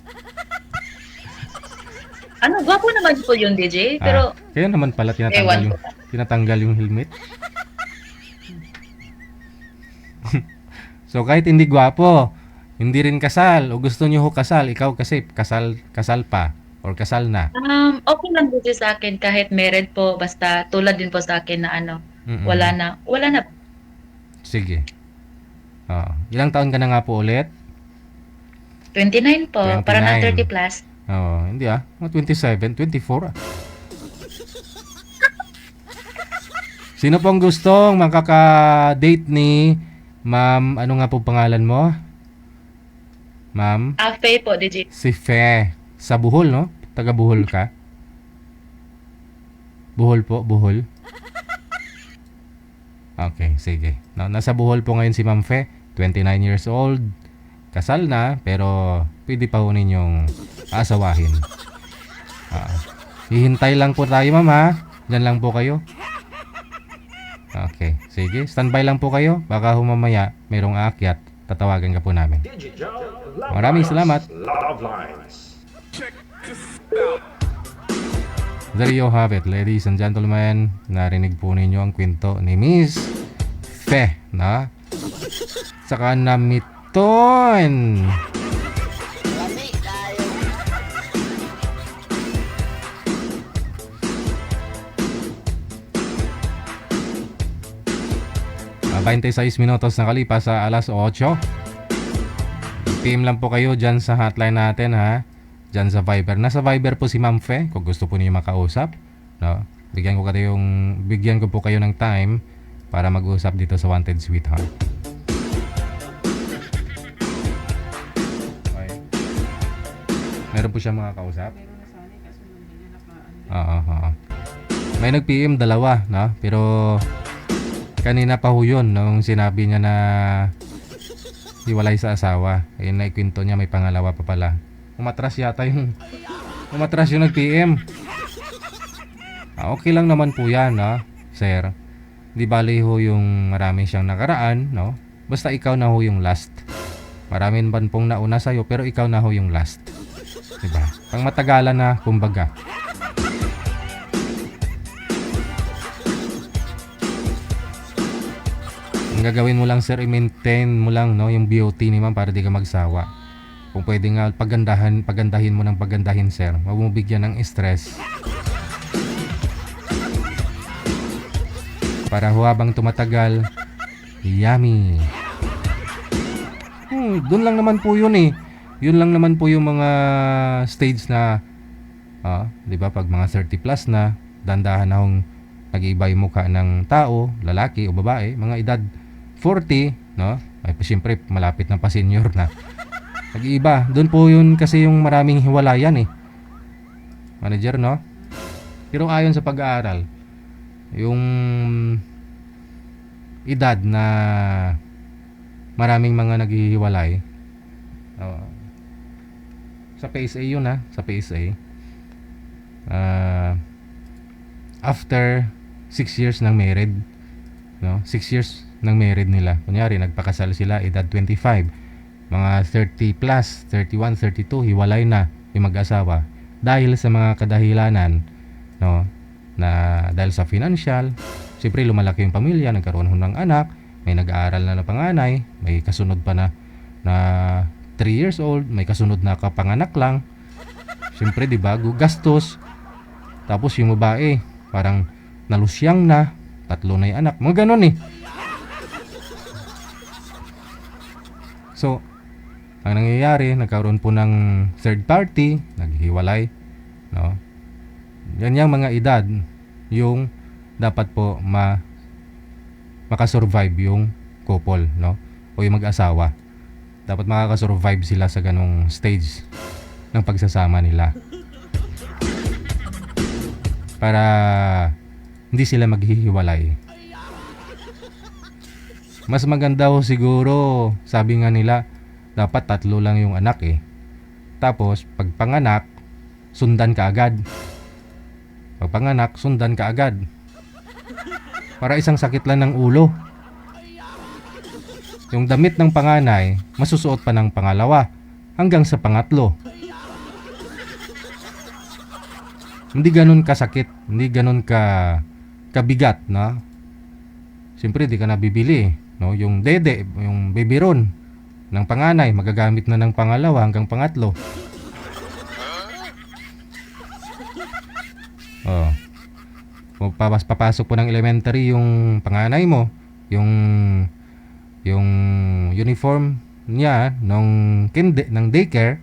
Ano, gwapo naman po yun, DJ. Pero, Kaya naman pala Ewan tinatanggal yung helmet. So, kahit hindi gwapo, hindi rin kasal, o gusto nyo ho kasal, ikaw kasi kasal pa, or kasal na. okay lang DJ sa akin kahit married po, basta tulad din po sa akin na ano, Mm-mm. wala na. Sige. Ilang taon ka na nga po ulit? 29 po, 29. para na 30 plus. Hindi mga 27, 24 Sino pong gustong makaka-date ni Ma'am, ano nga po pangalan mo? Ma'am? Faye po, DJ. Si Fe. Sa Bohol, no? Taga Bohol ka? Bohol po, Bohol. Okay, sige. Nasa Bohol po ngayon si Ma'am Fe, 29 years old. Kasal na, pero pwede pa ho ninyong asawahin. Hihintay lang po tayo, Ma'am, ha? Diyan lang po kayo. Okay, sige. Standby lang po kayo. Baka humamaya, merong aakyat. Tatawagan ka po namin. Maraming salamat. Love Lines. There you have it, ladies and gentlemen. Narinig po ninyo ang kwento ni Miss Fe, na? Saka Namiton. Lami tayo. 26 minutos na kalipas sa alas 8. PM lang po kayo dyan sa hotline natin, ha? Dyan sa Viber. Nasa Viber po si Ma'am Fe kung gusto po niyo makausap, no? Bigyan ko po kayo ng time para mag-usap dito sa Wanted Sweetheart. Okay. Meron po siya makakausap? Oo. May nag-PM dalawa, no? Pero kanina pa ho yun nung sinabi niya na hiwalay sa asawa. Ayun na ikwento niya, may pangalawa pa pala. Umatras yung nag-PM. Okay lang naman po yan, no, sir. Di bali ho yung marami siyang nakaraan, no? Basta ikaw na ho yung last. Maraming ban pong nauna sa'yo, pero ikaw na ho yung last. Diba? Pang matagalan na, kumbaga. Ang gagawin mo lang, sir, i-maintain mo lang, no, yung BOT ni ma'am para di ka magsawa. Kung pwede nga pagandahin mo ng pagandahin, sir. Huwag mo bigyan ng stress. Para habang tumatagal, yummy. Doon lang naman po yun eh. Yun lang naman po yung mga stage na, di ba, pag mga 30 plus na, dandahan na hong nag-iiba yung mukha ng tao, lalaki o babae, mga edad 40, no? Ay, siyempre, malapit na pa senior na. Nag-iiba. Doon po yun kasi yung maraming hiwalayan eh. Manager, no? Pero ayon sa pag-aaral, yung edad na maraming mga naghihiwalay, sa PSA yun, ha? Sa PSA, after 6 years ng married, no? 6 years ng married nila. Kunyari, nagpakasal sila, edad 25. Mga 30 plus, 31, 32, hiwalay na yung mag-asawa. Dahil sa mga kadahilanan, no? Na dahil sa financial, siyempre lumalaki yung pamilya, nagkaroon ng anak, may nag-aaral na panganay, may kasunod pa na 3 years old, may kasunod na kapanganak lang. Siyempre, di ba, gastos. Tapos yung babae, parang nalusyang na, 3 na yung anak. Mga ganun eh. So, ang nangyayari, nagkaroon po ng third party, naghiwalay, no? Yan yung mga edad yung dapat po makasurvive yung couple, no? O yung mag-asawa. Dapat makakasurvive sila sa ganong stage ng pagsasama nila. Para hindi sila maghihiwalay. Mas maganda ho siguro, sabi nga nila, dapat 3 lang yung anak eh. Tapos, pag panganak, sundan ka agad. Pag panganak, sundan ka agad. Para isang sakit lang ng ulo. Yung damit ng panganay, masusuot pa ng pangalawa hanggang sa pangatlo. Hindi ganun kasakit, hindi ganun kabigat, no? Siyempre, di ka nabibili, no? Yung dede, yung biberon ng panganay, magagamit na ng pangalawa hanggang pangatlo. Oh. Papasok po ng elementary yung panganay mo, yung uniform niya ng daycare,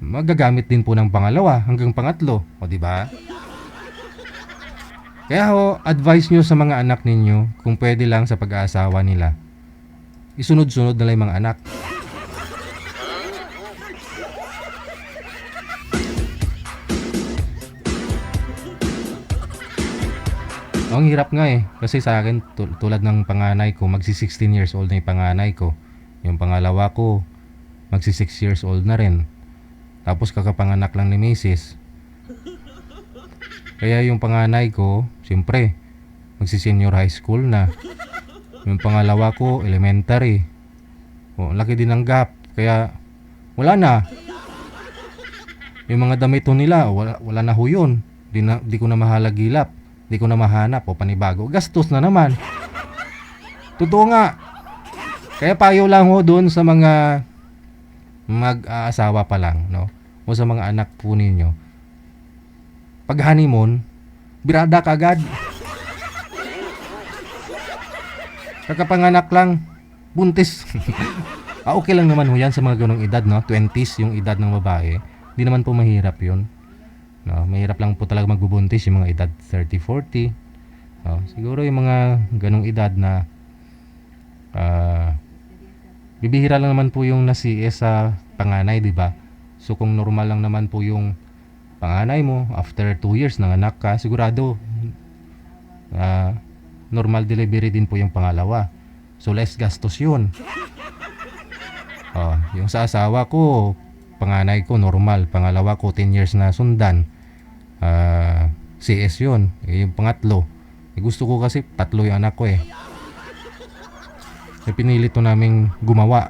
magagamit din po ng pangalawa hanggang pangatlo, o di ba? Kaya ho, advice nyo sa mga anak ninyo, kung pwede lang sa pag-aasawa nila, isunod-sunod na lang yung mga anak. Ang hirap nga eh. Kasi sa akin, tulad ng panganay ko, magsi-16 years old na yung panganay ko. Yung pangalawa ko, magsi-6 years old na rin. Tapos kakapanganak lang ni Mrs. Kaya yung panganay ko, siyempre, magsi-senior high school na. Yung pangalawa ko, elementary. O, laki din ng gap. Kaya, wala na. Yung mga damit ho nila, wala na ho yun. Di ko na mahalagilap. Di ko na mahanap o panibago. Gastos na naman. Totoo nga. Kaya payo lang ho doon sa mga mag-aasawa pa lang, no? O sa mga anak po ninyo. Pag honeymoon, birada ka agad. Kakapanganak lang, buntis. Okay lang naman ho yan sa mga ganong edad, no? 20s yung edad ng babae. Di naman po mahirap yun. No, mahirap lang po talaga magbubuntis yung mga edad 30, 40. No, siguro yung mga ganong edad na bibihira lang naman po yung na-CS sa panganay, di ba? So kung normal lang naman po yung panganay mo, after 2 years nanganak ka, sigurado normal delivery din po yung pangalawa. So less gastos yun. Yung sa asawa ko, panganay ko normal, pangalawa ko 10 years na sundan. CS yun. Yung pangatlo, gusto ko kasi 3 yung anak ko eh. Pinilit to naming gumawa.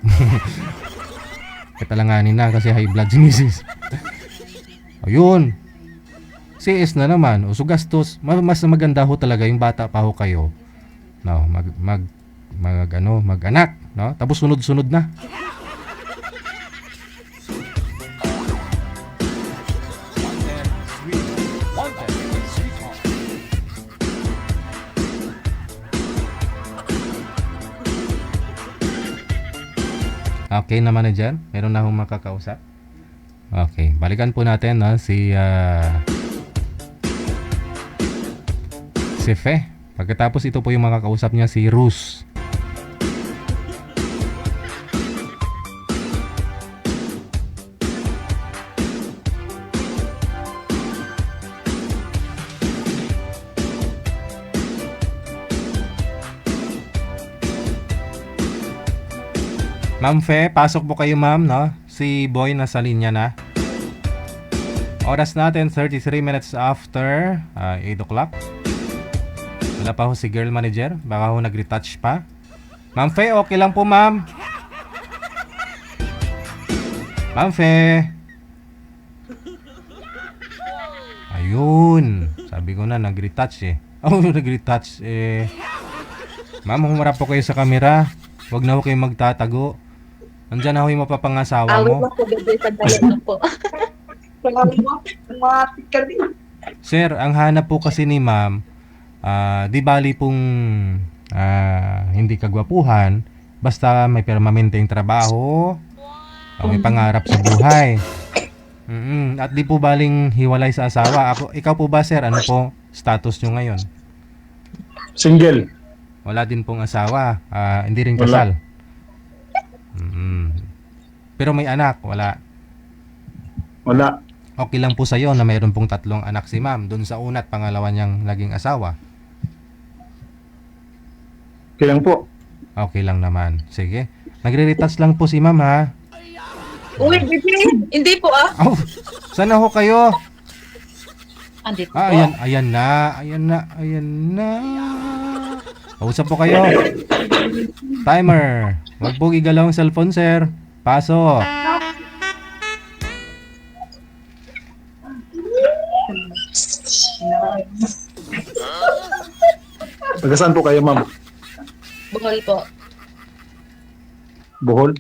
Katalanganin na kasi high blood si Mrs. Ayun, CS na naman. O so gastos, mas maganda ho talaga yung bata pa ho kayo, no, mag-anak, no? Tapos sunod-sunod na. Okay naman na dyan. Meron na akong makakausap. Okay. Balikan po natin si Fe. Pagkatapos ito po yung makakausap niya, si Rus. Ma'am Fe, pasok po kayo ma'am, no? Si Boy nasa linya na. Oras natin, 33 minutes after 8 o'clock. Wala pa ho si girl manager. Baka ho nag-retouch pa. Ma'am Fe, okay lang po ma'am. Ma'am Fe. Ayun. Sabi ko na, nag-retouch eh. Nag-retouch eh. Ma'am, humarap po kayo sa camera. Huwag na ho kayo magtatago. Nandyan na ho yung mapapangasawa mo. Sir, ang hanap po kasi ni ma'am, di bali pong hindi kagwapuhan, basta may permanenteng trabaho, may pangarap sa buhay. At di po baling hiwalay sa asawa. Ikaw po ba sir, ano po status nyo ngayon? Single. Wala din pong asawa, hindi rin kasal. Pero may anak, wala. Wala. Okay lang po sa'yo na mayroon pong 3 anak si ma'am dun sa una at pangalawa niyang naging asawa. Okay lang po. Okay lang naman. Sige. Nagre-retouch lang po si ma'am ha. Uy, hindi po ah. Oh, sana ho kayo. Andito Ah, po. ayan na. Pausap po kayo. Timer. Wag po igalaw ang cellphone, sir. Paso. Taga saan po kayo, ma'am? Bukol po. Bohol?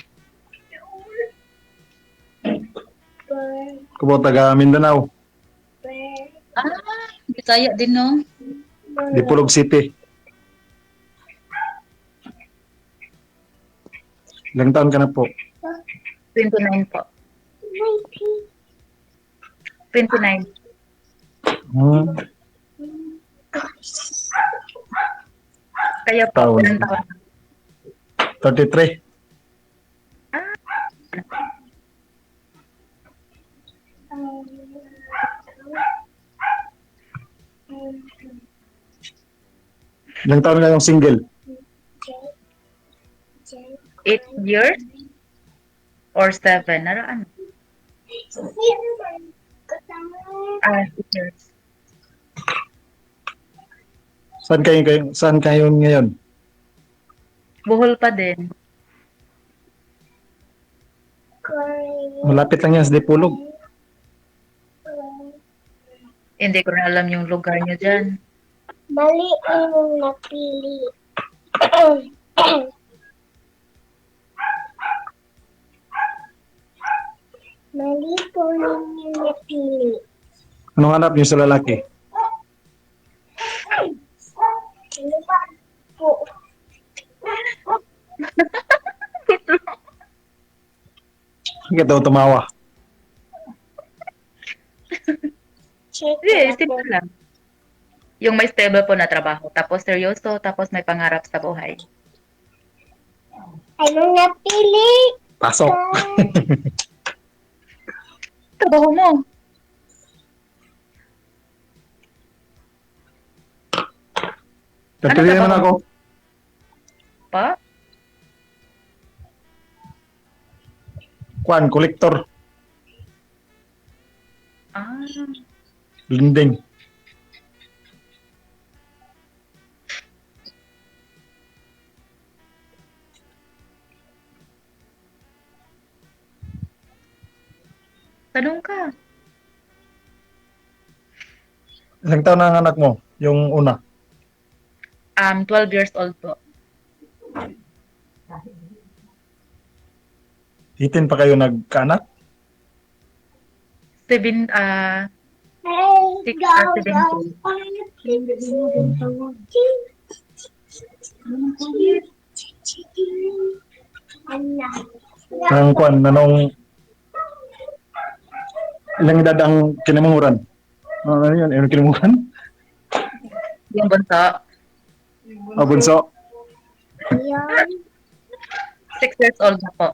Kubo, taga Mindanao. Bisaya din no? Dipolog City. Ilang taon ka na po? 29 po. 29. Hmm. Kaya po, Taon. ilang taon? 33. Ilang taon na yung single? 8 years? Or 7? Naraan? 8 years. Saan kayo ngayon? Buhol pa din. Malapit lang yan sa Dipolog. Hindi ko na alam yung lugar nyo dyan. Mali ang napili. Mali po ninyo napili. Anong hanap niyo sa lalaki? Ano ba po? Bakit daw tumawa? Hindi, simple lang. Yung may stable po na trabaho, tapos seryoso, tapos may pangarap sa buhay. Anong napili? Pasok. Trabaho mo. Napili naman ako. Pa? Kwan, kolektor. Ah, Linding. tanong ka. Ilang taon na ang anak mo? Yung una? 12 years old po. 18 pa kayo nagkaanak? 6 Ang kwan, nanong ilang edad ang kinamunguran? Ano yun? Ano kinamunguran? Yung bunso. Bunso? 6 years old na po.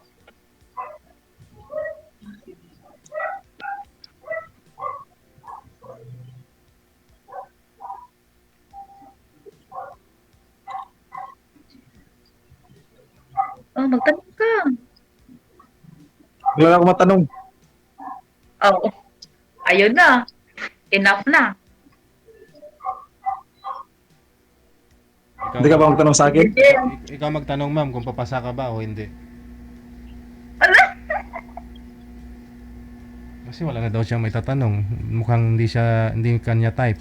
Oh, magtanong ka. Wala na ako matanong. Oh, ayun na. Enough na. Hindi ka ba magtanong sa akin? Ikaw magtanong ma'am kung papasa ka ba o hindi. Kasi wala na daw siyang may tatanong. Mukhang hindi kanya type.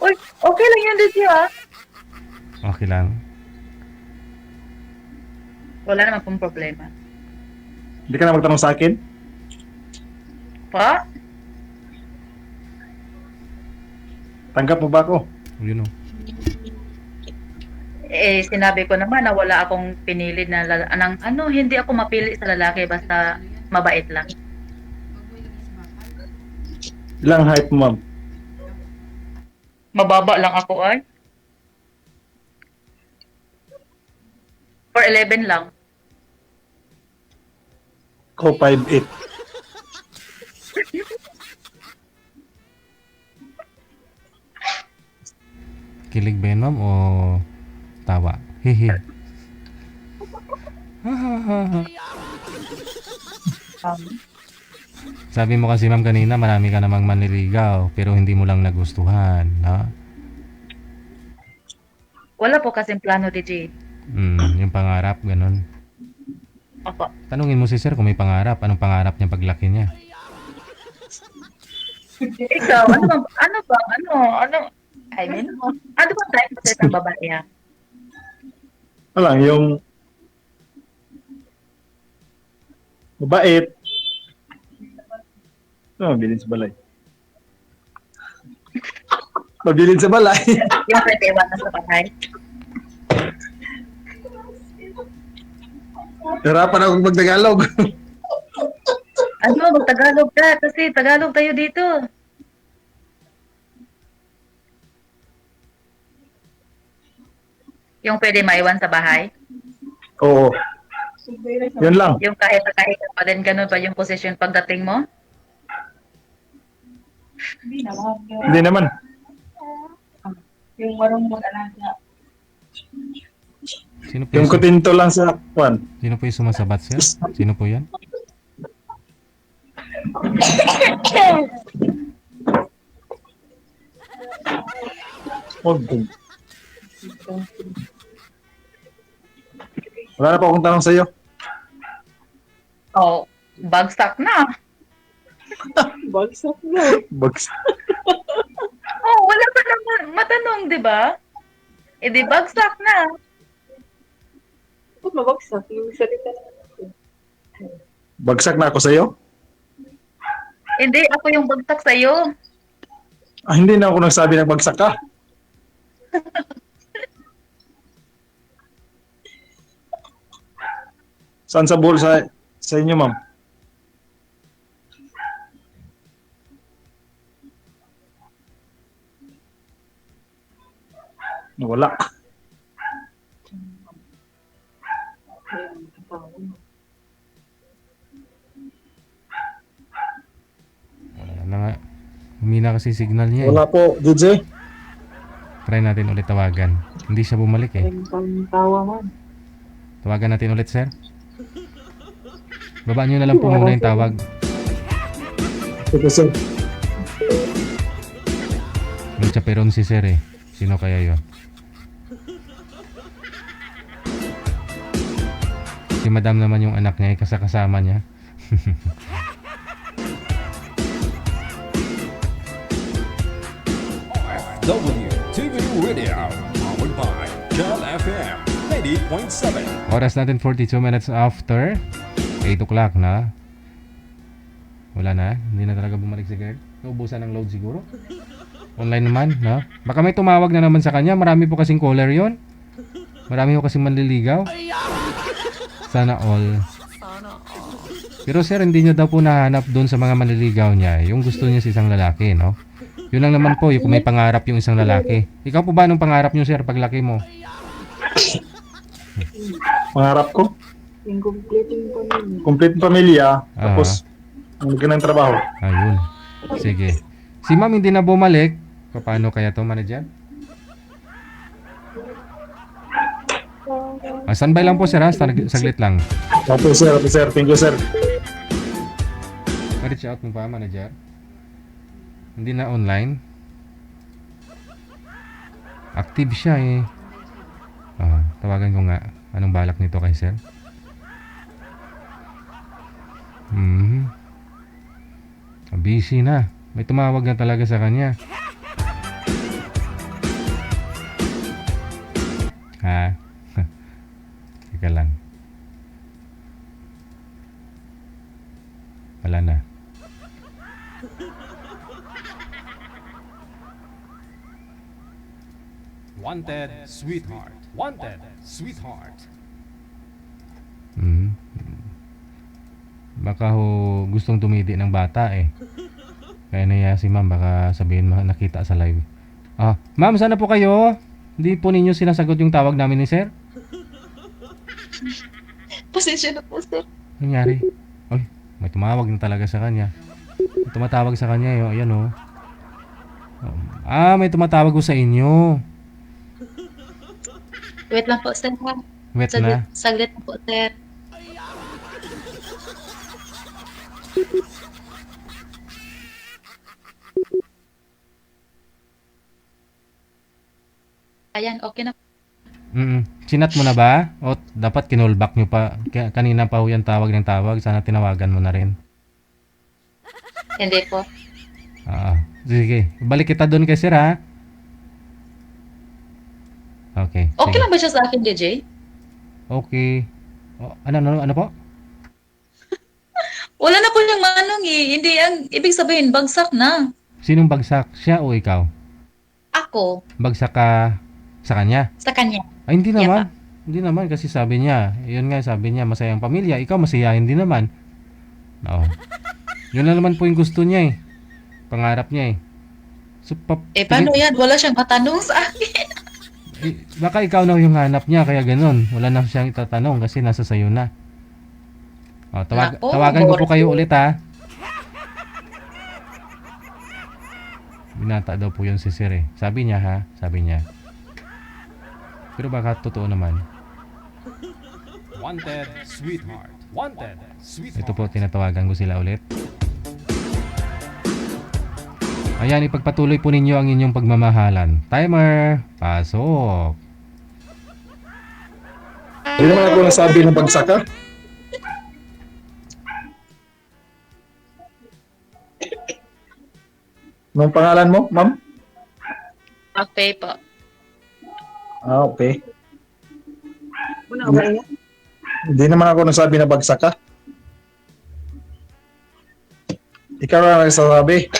Uy, okay lang yan din siya. Okay lang. Wala naman pong problema. Hindi ka na magtanong sa akin? Pa? Tanggap mo ba ako? You know. Eh, sinabi ko naman na wala akong pinili na hindi ako mapili sa lalaki basta mabait lang. Ilang height mo, ma'am? Mababa lang ako ay. 4'11 lang. Ko 5'8". Kilig ba yun, ma'am, o tawa? Hehe. Sabi mo kasi, ma'am, kanina marami ka namang manliligaw pero hindi mo lang nagustuhan, ha? Wala po kasing plano, DJ. Yung pangarap, ganun. Opo. Tanungin mo si sir kung may pangarap. Anong pangarap niya paglaki niya? Ikaw, I mean, ano ba type mo sa babae ha? Lang, yung mabait. Mabilin sa balay. Mabilin sa balay. Yung pwede iwanan sa bahay. Hirapan akong mag-Tagalog. Ano, mag-Tagalog ka kasi Tagalog tayo dito. Yung pwede maiwan sa bahay? Oo. Yun lang. Yung kahit pa din ganun pa yung posisyon pagdating mo? Hindi naman. Yung marunong alaga. Sino po Yung kutinto lang sa kwan. Sino po yung sumasabat, sir? Sino po yan? Wala na pa akong tanong sa'yo. Oh, bagsak na. Bagsak na. Bagsak. Oh, wala pa naman matanong, di ba? Eh di bagsak na. Ba't mabagsak? Yung salita na. Bagsak na ako sa'yo? Hindi, ako yung bagsak sa'yo. Hindi na ako nagsabi ng bagsak ka. Saan sa bowl sa inyo, ma'am? Wala. Wala na nga. Humina kasi signal niya. Wala po, DJ. Try natin ulit tawagan. Hindi siya bumalik eh. Tawa man. Tawagan natin ulit, sir. Baba nyo na lang po muna yung tawag. Ito, sir. May chaperon si sir eh. Sino kaya yun? Si madam naman yung anak niya, kasama niya. WTV Radio, powered by Cal FM 90.7. Oras natin 42 minutes after 8 o'clock na. Wala na, hindi na talaga bumalik si girl. Naubusan ng load siguro. Online naman, no? Baka may tumawag na naman sa kanya. Marami po kasing caller yon. Marami po kasing manliligaw. Sana all. Pero sir, hindi niya daw po nahanap doon sa mga manliligaw niya. Yung gusto niya sa isang lalaki, no? Yun lang naman po, yung kung may pangarap yung isang lalaki. Ikaw po ba anong pangarap niyo, sir, paglaki mo? Pangarap ko? Yung complete pamilya. Complete pamilya. Tapos, magandang trabaho. Ayun. Sige. Si ma'am hindi na bumalik. Paano kaya to, manager? Standby lang po, sir, ha? Saglit lang. Okay, sir. Okay, sir. Thank you, sir. Ma-reach out mo pa, manager? Hindi na online. Active siya eh. Tawagan ko nga. Anong balak nito kay sir? Busy na. May tumawag na talaga sa kanya. Ha? Teka lang. Wala na. Wanted, sweetheart. Wanted, sweetheart. Baka ho gustong tumidi ng bata eh. Kaya naya si ma'am baka sabihin nakita sa live. Ma'am, sana po kayo? Hindi po ninyo sinasagot yung tawag namin ni sir? Pasensya na po, sir. Nangyari? Ay, may tumawag na talaga sa kanya. May tumatawag sa kanya, yun. Ayan, oh. May tumatawag ko sa inyo. Wait lang po, sir. Ha? Wait na. Saglit na po, sir. Ayan, okay na. Sinat mo na ba? O dapat kinulback nyo pa? Kanina pa ho yan tawag ng tawag. Sana tinawagan mo na rin. Hindi po. Sige. Balik kita doon kay sir, ha? Okay. Okay sige. lang ba siya sa akin, DJ? Okay. Ano po? Wala na po yung manong eh. Hindi, ang ibig sabihin, bagsak na. Sinong bagsak? Siya o ikaw? Ako, Bagsak ka sa kanya? sa kanya. Ay, hindi naman. Hindi naman kasi sabi niya, yun nga sabi niya, masayang pamilya. Ikaw masayahin din naman. Oo. Yun na naman po yung gusto niya eh. Pangarap niya eh. So, Paano yan? Wala siyang matanong sa akin. Baka ikaw na yung hanap niya, kaya ganun. Wala na siyang itatanong kasi nasa sayo na. Nako, tawagan ko po boring. kayo ulit, ha. Binata daw po yun si Sir eh. Sabi niya, ha. Sabi niya. Pero baka totoo naman. Wanted, sweetheart. Wanted, sweetheart. Ito po, tinatawagan ko sila ulit. Ayan, ipagpatuloy po ninyo ang inyong pagmamahalan. Timer, pasok. Hindi naman ako nasabi ng pagsaka. Anong pangalan mo, ma'am? Okay po. Okay. Hindi naman ako nasabi na bagsak ka. Ikaw na nagsasabi.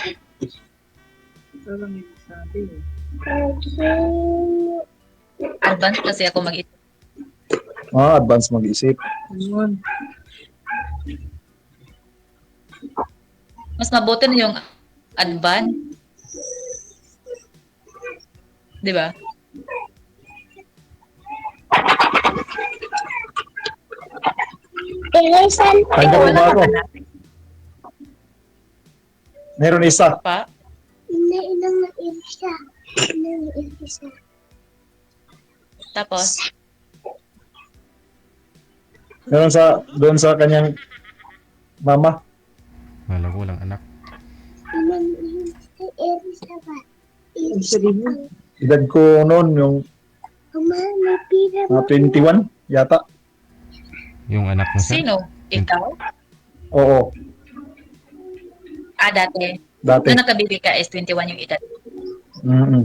Advance kasi ako mag-isip. Advance mag-isip. Mas mabuti na yung advance. Di ba? Tanggap mo ba ako? Meron isa. Pa? Tapos? Meron doon sa kanyang mama. Wala ko walang anak. Edad ko noon yung 21 yata. Yung anak mo, sir? Sino? Ikaw? Oo, Dati. dati. Nung nakabibi ka is 21 yung edad. Mm-mm.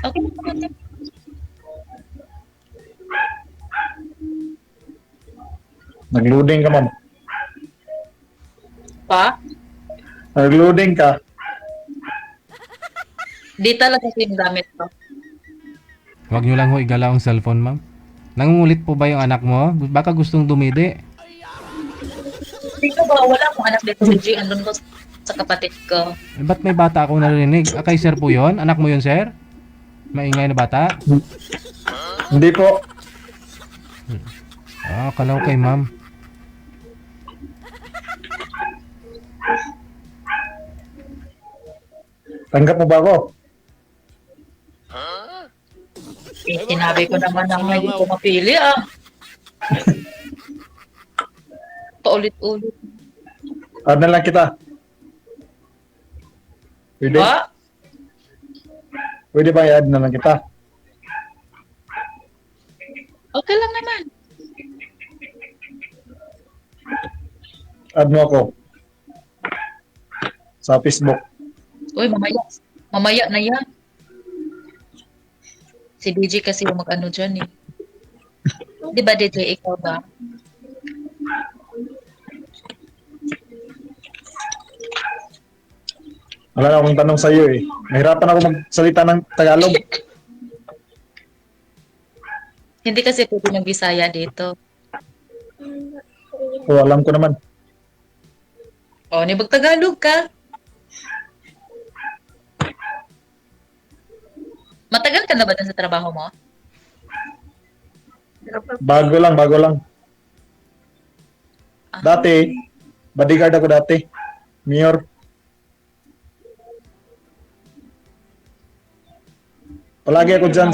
Okay. Nag-loading ka, ma'am. Pa? Nag-loading ka. Di talaga yung gamit ko. Huwag nyo lang ho igalaw ang cellphone, ma'am. Nangungulit po ba yung anak mo? Baka gustong dumidi. Dito ba? Wala akong anak dito si G. Andun ko sa kapatid ko. Ba't may bata akong narinig? Kay sir po yun? Anak mo yun, sir? Maingay na bata? Hindi po. Kalaw kay ma'am. Tanggap mo ba ako? Sinabi ko naman na hindi ko mapili Paulit-ulit. Add na lang kita. Pwede? Ba? Pwede ba i-add na lang kita? Okay lang naman. Add mo ako. Sa Facebook. Uy, mamaya. Mamaya na yan. Si BJ kasi yung mag-ano dyan eh. Di ba DJ, ikaw ba? Wala na akong tanong sa iyo eh. Nahirapan ako magsalita ng Tagalog. Hindi kasi pwede ng Bisaya dito. Alam ko naman. Ni Tagalog ka. Matagal ka na ba dun sa trabaho mo? Bago lang, bago lang. Dati, bodyguard ako dati. Mayor. Palagi ako dyan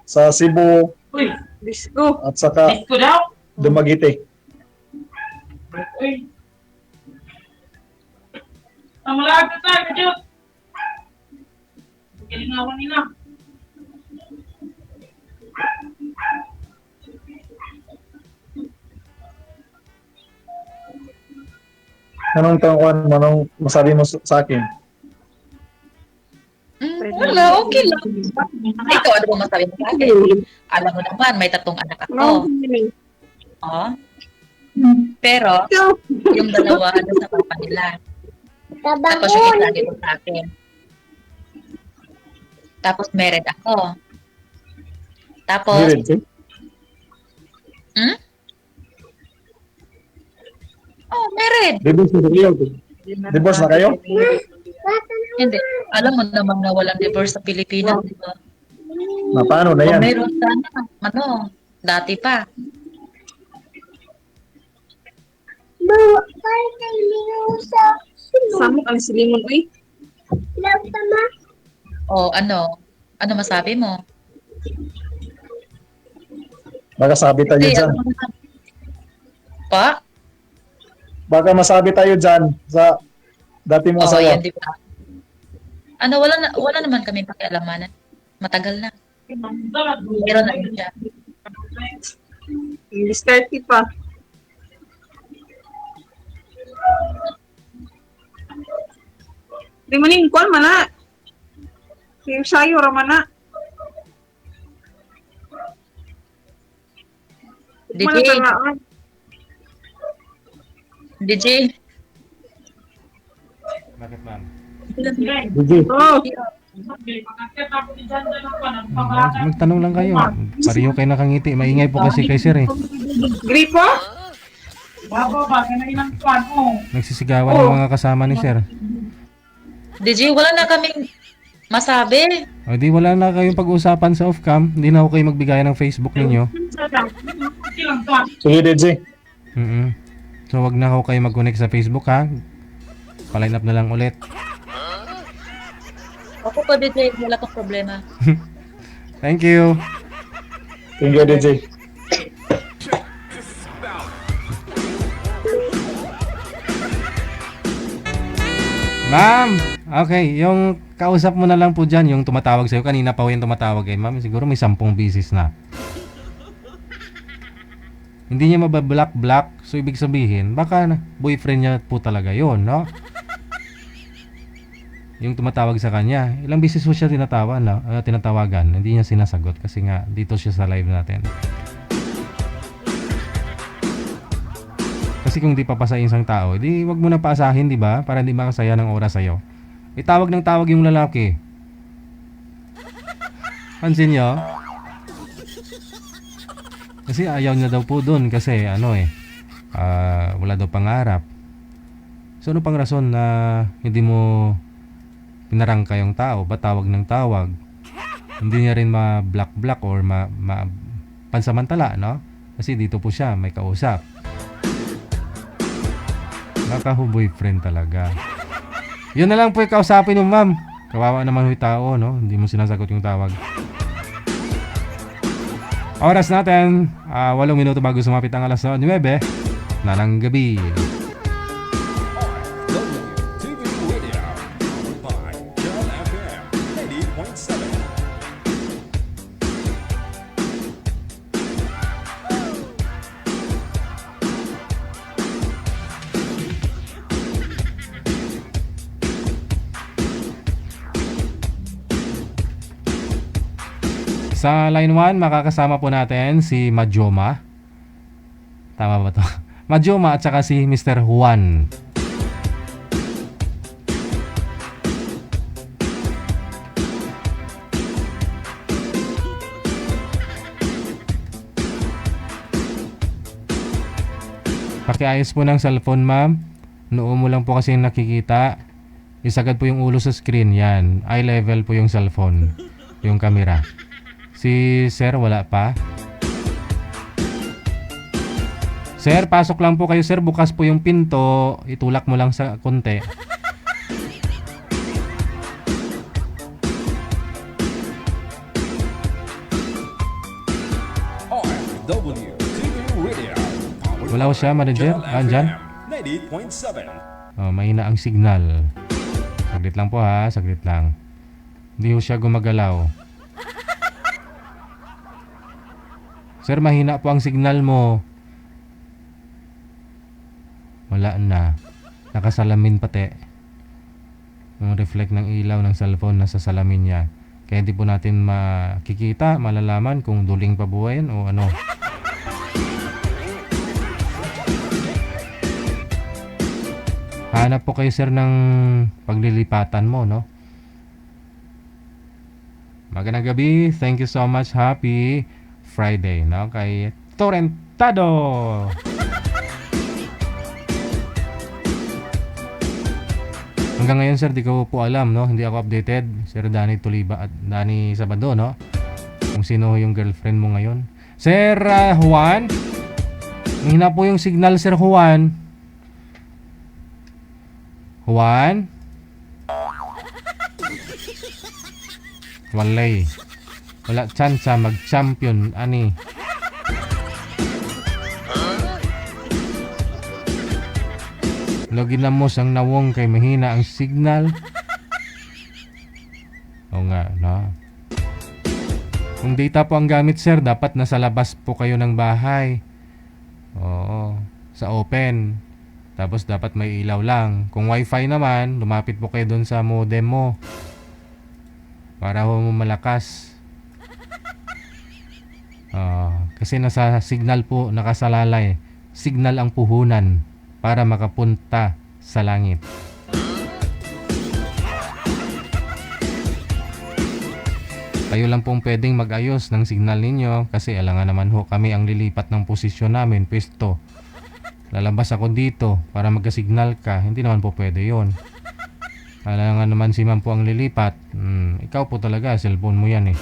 sa Cebu Uy, disco. at saka Disco daw. Dumaguete. Uy. Ang malaga tayo, medyo. Galingawan nila. Anong taon, anong masabi mo sa akin? Wala, okay lang. Ikaw, ano ba masabi mo sa akin? Alam mo naman, may 3 anak ako. Oh. Pero, yung dalawa, ano sa papa nila. Tapos yung isa dito sa akin. Tapos married ako. Tapos, Married ka? oh, married. Divorce na kayo? Divorce na kayo? Hindi. Alam mo naman na walang divorce sa Pilipinas, di ba? Na paano na yan? Kung meron sana, ano, dati pa. Bawa kayo tayo lingaw sa Samo kang silingon, uy. Love tama. O, ano? Ano masabi mo? Baka sabi tayo Hindi, dyan. ano naman. Pa? Baka masabi tayo dyan sa dati mong Oo, asawa. yan, di ba? Ano, wala naman kami pakialamanan. Matagal na. Meron na yun siya. Discarte pa. Di mo ning kwan mana. Yung sayo ra mana. DJ. DJ. Bakit, ma'am? DJ. Oh. Magtanong lang kayo. Pareho kayo nakangiti. Maingay po kasi kay sir eh. Gripo? Baba ba kana ilang kwan oh. Nagsisigawan ng mga kasama ni sir. DJ, wala na kaming masabi. O di wala na kayong pag-uusapan sa off-cam. Hindi na ako kayo magbigay ng Facebook ninyo. Sige, DJ. So wag na ako kayo mag-connect sa Facebook ha. Pa-line up na lang ulit. Ako pa, DJ, wala kang problema. Thank you. Thank you, DJ. Ma'am, okay, yung kausap mo na lang po dyan, yung tumatawag sa'yo. Kanina pa yung tumatawag ma'am. Siguro may 10 bisis na. Hindi niya mabablock. So, ibig sabihin, baka boyfriend niya po talaga yon, no? Yung tumatawag sa kanya. Ilang bisis po siya tinatawagan. Hindi niya sinasagot kasi nga dito siya sa live natin. Kasi kung di papasahin isang tao, di wag mo na paasahin, di ba? Para hindi makasaya ng oras sa'yo. Itawag ng tawag yung lalaki. Pansin nyo? Kasi ayaw niya daw po dun kasi wala daw pangarap. So ano pang rason na hindi mo pinarangka yung tao? Ba tawag ng tawag? Hindi niya rin ma-block or pansamantala, no? Kasi dito po siya, may kausap. Nakahu-boyfriend talaga. Yun na lang po yung kausapin mo, ma'am. Kawawa naman yung tao, no? Hindi mo sinasagot yung tawag. Oras natin, 8 minuto bago sumapit ang alas 9 na ng gabi. WTV Radio by John FM 80.7. Sa line 1, makakasama po natin si Majoma. Tama ba to? Majoma at saka si Mr. Juan. Pakiayos po ng cellphone, ma'am. Noo mo lang po kasi nakikita. Isagad po yung ulo sa screen. Yan. Eye level po yung cellphone. Yung camera. Si sir wala pa. Sir, pasok lang po kayo sir. Bukas po yung pinto. Itulak mo lang sa konti. OFW TV Radio. Wala ko siya, manager. Andyan. 98.7. Oh, mahina ang signal. Saglit lang po ha, saglit lang. Hindi ho siya gumagalaw. Sir, mahina po ang signal mo. Wala na. Nakasalamin pati. Yung reflect ng ilaw ng cellphone nasa salamin niya. Kaya hindi po natin makikita, malalaman kung duling pa buhay yan o ano. Hanap po kayo sir ng paglilipatan mo, no? Magandang gabi. Thank you so much. Happy Friday, no? Kay Torrentado. Hanggang ngayon sir, di ko po alam, no? Hindi ako updated. Sir Danny Tuliba at Danny Sabado, no? Kung sino yung girlfriend mo ngayon. Sir Juan, mahina po yung signal, Sir Juan. Juan? Walay. Wala chance mag-champion, ani. Login na mo sang nawong kay mahina ang signal. O nga, no? Kung data po ang gamit sir, dapat nasa labas po kayo ng bahay. Oo, sa open. Tapos dapat may ilaw lang. Kung wifi naman, lumapit po kayo doon sa modem mo. Para ho malakas. Kasi nasa signal po nakasalalay. Signal ang puhunan para makapunta sa langit. Kayo lang pong pwedeng mag-ayos ng signal ninyo kasi alangan naman ho kami ang lilipat ng posisyon namin, pwesto. Lalabas ako dito para magka-signal ka. Hindi naman po pwede yon. Alangan naman si ma'am po ang lilipat. Ikaw po talaga, cellphone mo yan eh.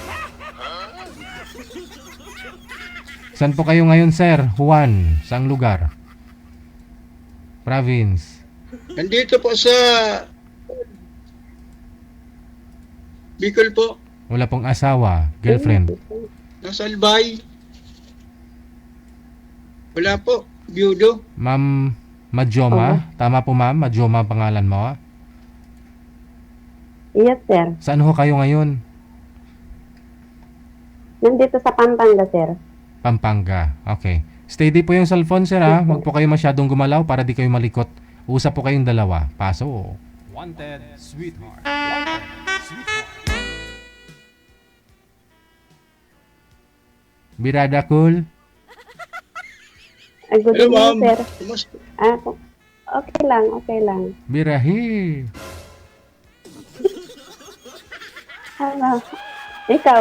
Saan po kayo ngayon sir? Juan, saang lugar? Province. Nandito po sa Bicol po. Wala pong asawa, girlfriend. Nasa Albay. Wala po. Biyudo. Ma'am Majoma? Tama po ma'am? Majoma pangalan mo? Yes, sir. Saan ho kayo ngayon? Nandito sa Pampanga, sir. Pampanga. Okay. Steady po yung cellphone sir ha. Huwag po kayo masyadong gumalaw para di kayo malikot. Usap po kayong dalawa. Paso. Wanted Sweetheart. Wanted Sweetheart. Birada cool? Good Hello, evening, ma'am. sir. Okay lang, okay lang. Birahi. Hello. Ikaw,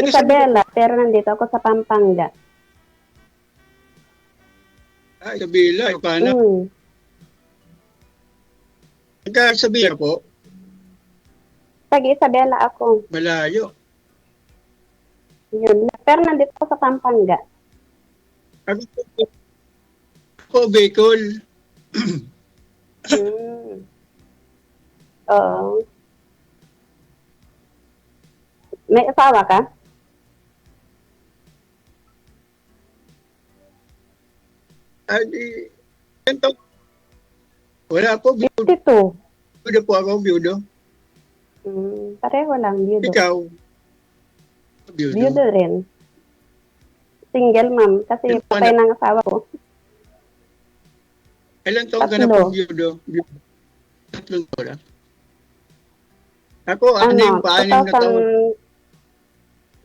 Isabela, pero nandito ako sa Pampanga. Isabela, paano? Isabela po? Isabela ako. Malayo. Yun. Pero nandito ako sa Pampanga. Ako, Bicol. Oo. May asawa ka? Wala po. Biyudo. Biyudo po ako, biyudo. Pareho lang, biyudo. Ikaw? Biyudo. Biyudo rin. Single ma'am, kasi patay ng asawa ko. Ilan taon ka na po biyudo? Tatlong taon na. Ako, yung paanim na taon?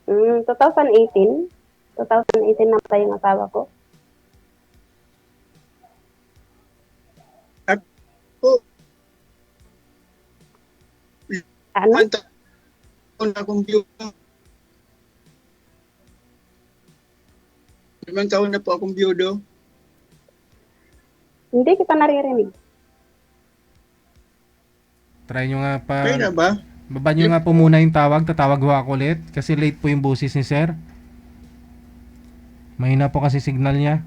2018. 2018 na patay yung asawa ko. Ako, ano? Taon na akong biyudo. 5 taon na po akong biyudo. Hindi kita naririnig. Try nyo nga pa. Kaya na ba? Baba nyo nga po muna yung tawag. Tatawag ho ako ulit. Kasi late po yung busis ni sir. Mahina po kasi signal niya.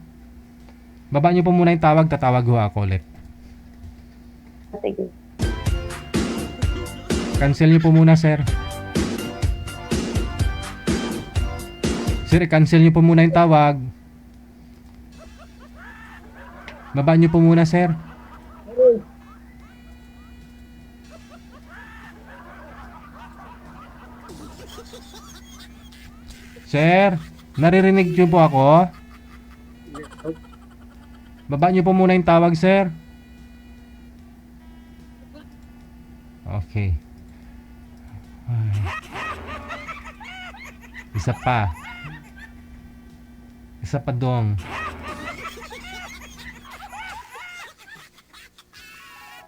Baba niyo po muna yung tawag, tatawag ho ako ulit. Sige. Cancel niyo po muna, sir. Sir, cancel niyo po muna yung tawag. Baba niyo po muna, sir. Sir, naririnig niyo po ako? Baba niyo po muna yung tawag, sir. Okay. Ay. Isa pa. Isa pa dong.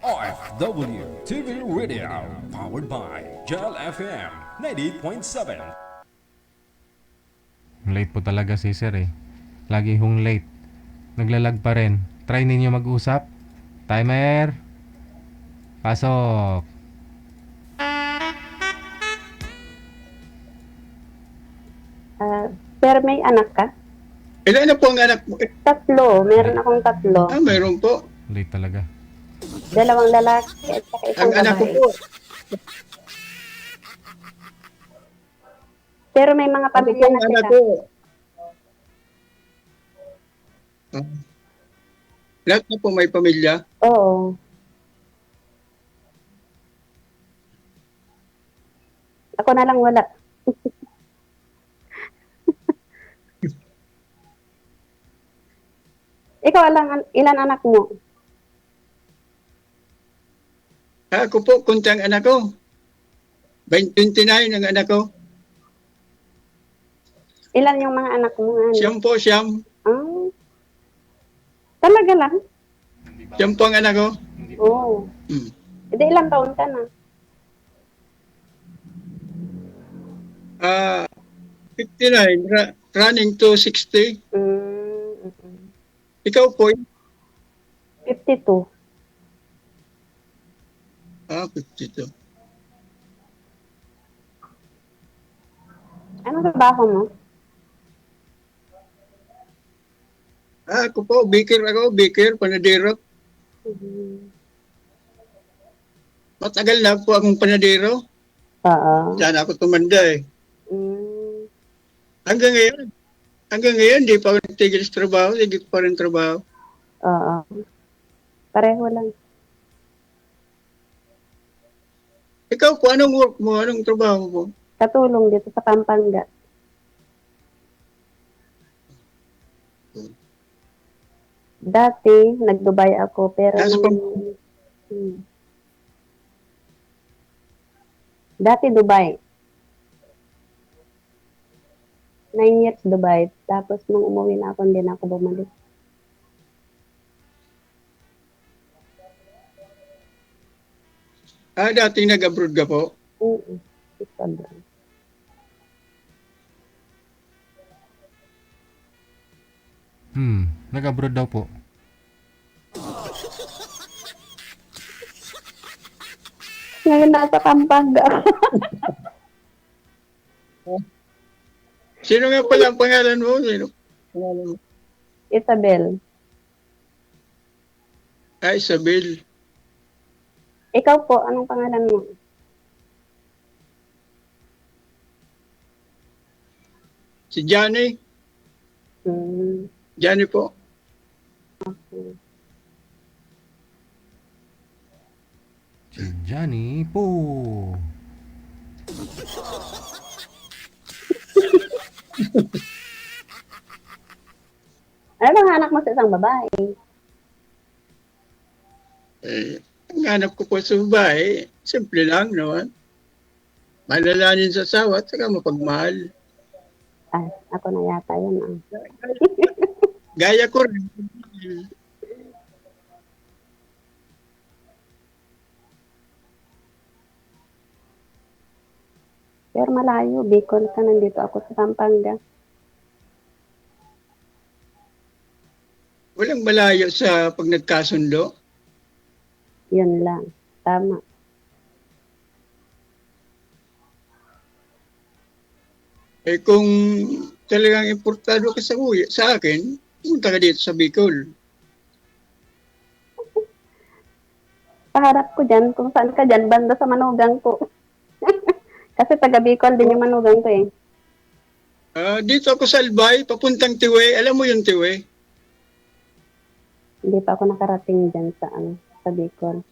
OFW TV Radio, powered by Gel FM 98.7. Late po talaga si sir eh. Lagi hong late. Naglalag pa rin. Try ninyo mag-usap. Timer. Pasok. Pero may anak ka? Ilan na po ang anak mo? 3. Meron akong 3. Mayroon po. Late talaga. 2 lalaki at saka isang Ang anak ko babae. po. Pero may mga pamilya na Anak sila. ko. Lahat na po may pamilya. Oo. Ako na lang wala. Ikaw ilan anak mo? Ako po, kuntang anak ko. 29 ang anak ko. Ilan yung mga anak mo? Ano? Siyam po, siyam. Ah. Talaga lang? Siyam po ang anak ko. Oo. Hindi, ilang taon ka na? 59, running to 60. Ikaw po? 52. 52. Anong trabaho mo? Ako po, baker, panadero. Matagal na po akong panadero. Oo. Diyan ako tumanda eh. Hanggang ngayon, di pa ako nagtigil sa trabaho, sige pa rin trabaho. Oo. Pareho lang. Ikaw po, anong work mo? Anong trabaho mo? Katulong dito sa Pampanga. Dati, nag-Dubai ako, pero dati Dubai. 9 years Dubai. Tapos nung umuwi na ako, hindi na ako bumalik. Dating nag-abroad ka po? Oo. Nag-abroad daw po. Ngayon nasa Pampanga. Sino nga pala ang pangalan mo? Sino? Pangalan mo? Isabel. Isabel. Ikaw po, anong pangalan mo? Si Johnny. Johnny po. Okay. Si Johnny po. Ano bang anak mo sa isang babae? Ang hanap ko po sa babae, simple lang naman. Malalanin sa asawa at saka mapagmahal. Ako na yata yun. Gaya ko rin. Pero malayo, Bicol ka, nandito ako sa Pampanga. Walang malayo sa pag nagkasundo. Yun lang. Tama. Kung talagang importando ka sa akin, punta ka dito sa Bicol. kaharap ko dyan, kung saan ka dyan, banda sa manugang ko. Kasi taga Bicol din yung manugang ko eh. Dito ako sa Albay, papuntang Tiwe. Alam mo yung Tiwe? Hindi pa ako nakarating dyan sa, sa Bicol.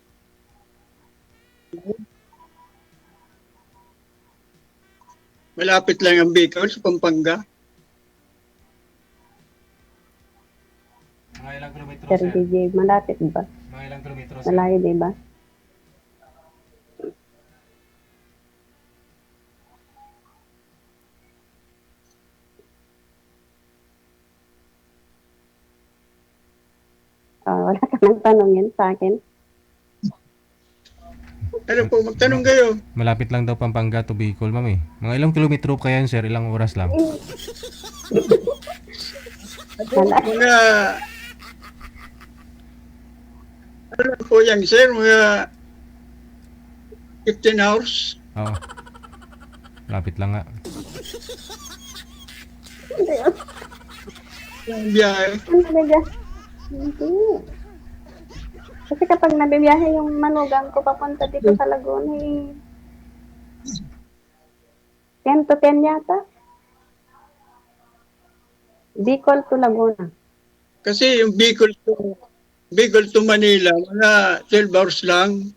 Malapit lang ang Bicol sa Pampanga. Mga ilang kilometro, Sir sir? DJ, malapit ba? Mga ilang kilometro, sir? Malayo, di ba? Wala ka nang tanongin sa akin. Ano po, magtanong kayo. Malapit lang daw Pampanga to Bicol, ma'am eh. Mga ilang kilometro kaya yan, sir? Ilang oras lang? Mga... Ano po yan, sir? Mga 15 hours. Oo. Lapit lang nga. Yung biyahe. Hindi. Kasi kapag nabibiyahe yung manugang ko papunta dito sa Laguna, 10 to 10 yata. Bicol to Laguna. Kasi yung Bicol to Manila, mga 12 hours lang.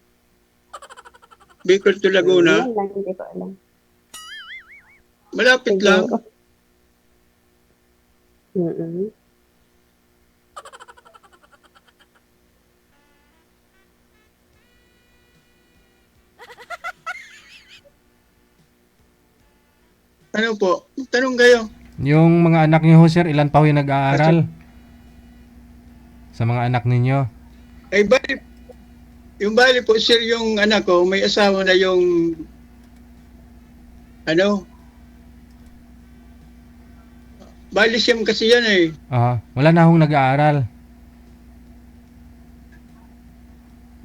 Bicol to Laguna. Hindi ko alam. Malapit lang. Mm-mm. Ano po? Tanong kayo. Yung mga anak niyo, sir, ilan pa ho yung nag-aaral? Sa mga anak ninyo? Ay, bali po, sir, yung anak ko, may asawa na yung, bali siyam kasi yan eh. Wala na hong nag-aaral.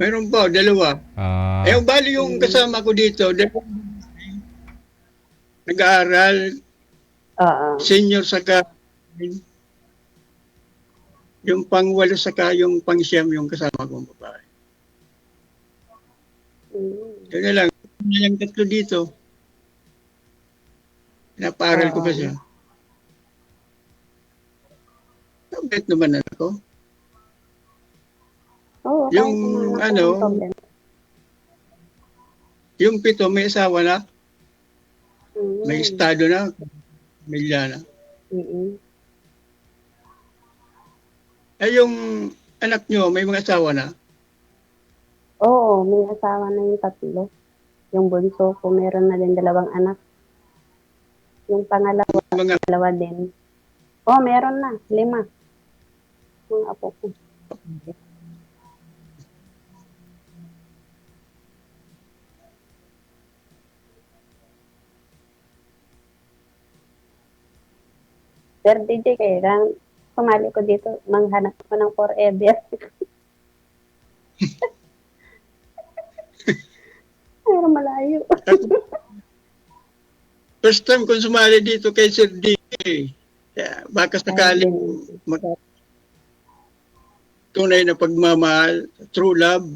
Meron pa, dalawa. Yung bali yung kasama ko dito, nag-aaral, senior saka, yung pang-walo saka yung pang-siyam yung kasama kong babae. Yun na lang, yung tatlo dito. Napaaral ko pa siya. Mabait naman ako. Yung yung 7 may asawa na. May estado na. Pamilya na. Ay, yung anak nyo, may mga asawa na? Oo, may asawa na yung 3. Yung bunso ko, meron na din 2 anak. Yung pangalawa, 2 din. Meron na, 5. Mga apo ko. Sir DJ, kaya sumali ko dito, manghanap ko ng forever. Pero malayo. First time kong sumali dito kay Sir DJ. Baka sakaling tunay na pagmamahal, true love.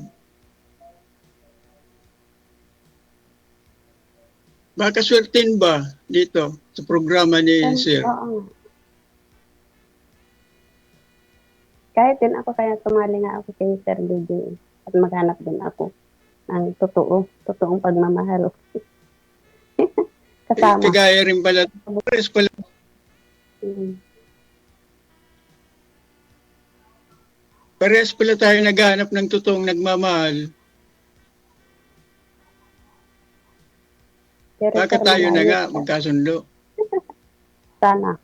Baka swertin ba dito sa programa ni Sir? Oo. Kahit din ako, kaya sumali nga ako kay Sir DJ at maghanap din ako ng totoong pagmamahal. Kasama. Kagaya rin pala. Pares pala. Pares pala tayo naghanap ng totoong nagmamahal. Baka tayo na nga magkasundo. Sana.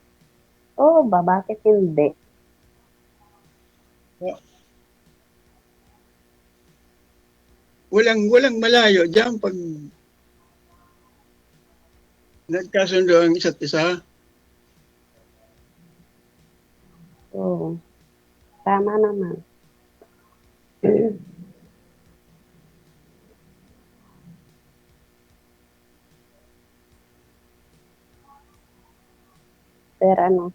Bakit hindi? Walang malayo diyan pag nagkasundo ang isa't isa. Oo. Tama naman. Pero ano?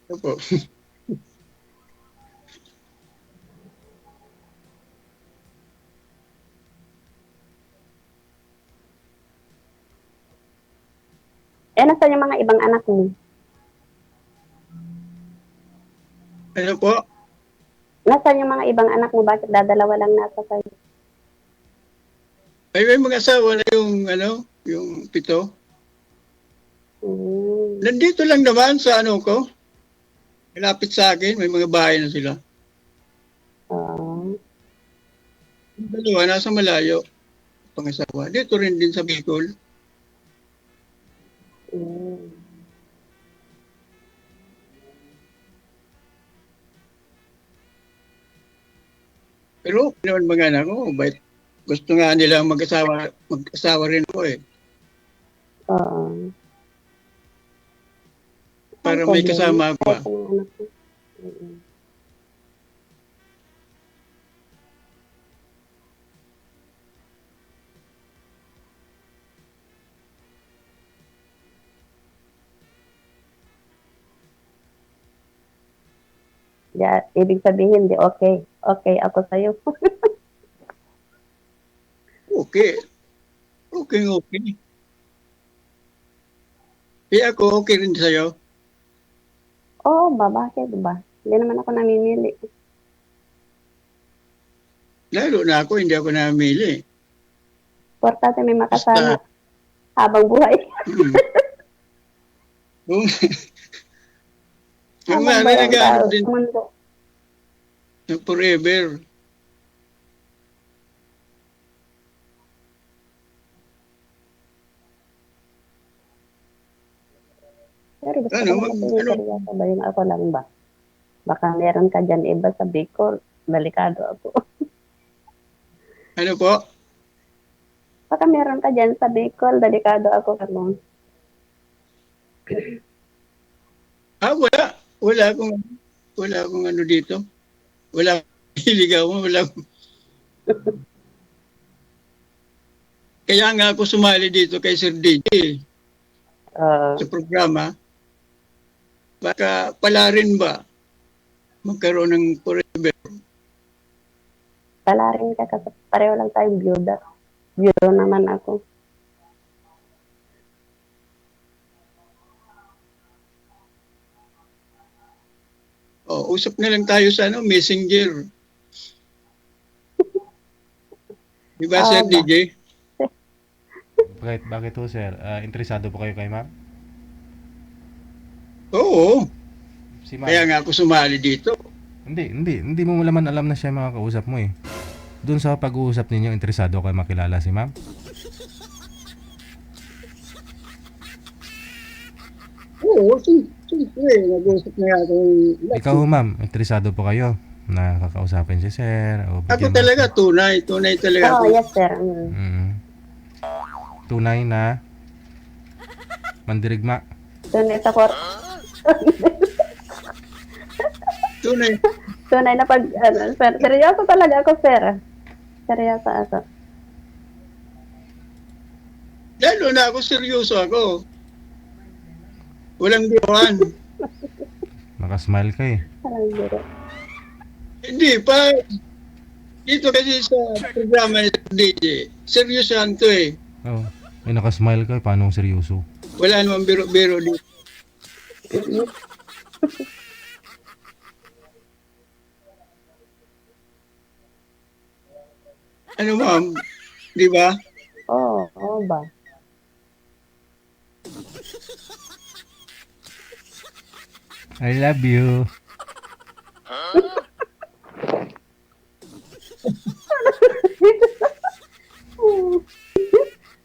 Opo. nasaan yung mga ibang anak mo? Ano po? Nasaan yung mga ibang anak mo? Bakit dadalawa lang nasa kayo? Ay, may mga asawa na yung, yung 7. Nandito lang naman sa ko. Malapit sa akin, may mga bahay na sila. Yung dalawa, nasa malayo. Pangasawa. Dito rin din sa Bicol. Pero naman mga anak ko, gusto nga nila mag-asawa rin ko eh. Para may kasama pa. Yeah, ibig sabihin, di okay. Okay ako sa'yo. Okay. Okay. Ako, okay rin sa'yo. Oo ba? Bakit ba? Hindi naman ako namimili. Lalo na ako, hindi ako namili. Importante may makasama habang buhay. Ang nag-ano din. Forever. Pero gusto ko seryoso ba yung ako lang ba? Baka meron ka dyan iba sa Bicol. Delikado ako. Ano po? Baka meron ka dyan sa Bicol. Delikado ako kalong. Wala. Wala akong ano dito. Wala akong hiligawan. Kaya nga ako sumali dito kay Sir DJ. Sa programa. Baka pala rin ba magkaroon ng forever? Pala rin ka kasi pareho lang tayong byuda. Byuda naman ako. Usap na lang tayo sa Messenger. Diba, Sir DJ? Bakit ho, sir? Interesado po kayo kay ma'am? Oo. Si ma'am. Kaya nga ako sumali dito. Hindi mo naman alam na siya makakausap mo eh. Doon sa pag-uusap ninyo, interesado kayo makilala si ma'am? Oo, siyempre. Nag-uusap na ako. Ikaw ho, ma'am, interesado po kayo na kakausapin si sir? O Ako talaga, tunay talaga ako. Yes, sir. Tunay na mandirigma. Tunay sa court. Tunay na pag, sir, seryoso talaga ako, sir. Seryoso ako. Lalo na ako, seryoso ako. Walang biruan. Nakasmile ka eh. Walang biro. Hindi pa. Dito kasi sa programa ni DJ, seryosohan to eh. Oo. Ay, nakasmile ka eh. Paano seryoso? Wala namang biro-biro dito. Ano ma'am? Di ba? Oo ba? I love you.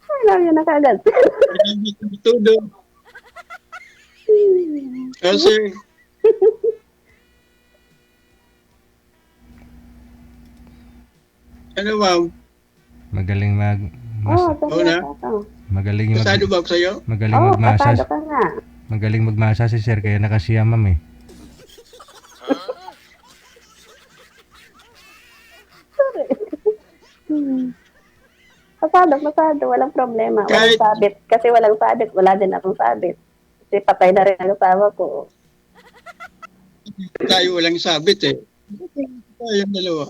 I love you na kagad. Todo. Kasi ano ma'am? Magaling magaling Pasado ba ako sa'yo? Magaling magmasas. Pasado ka nga. Magaling magmasas si sir kaya nakasiya ma'am eh. Pasado, walang problema. Walang sabit. Kasi walang sabit, wala din akong sabit. Kasi patay na rin ang asawa ko. Tayo walang sabit eh. Tayong dalawa.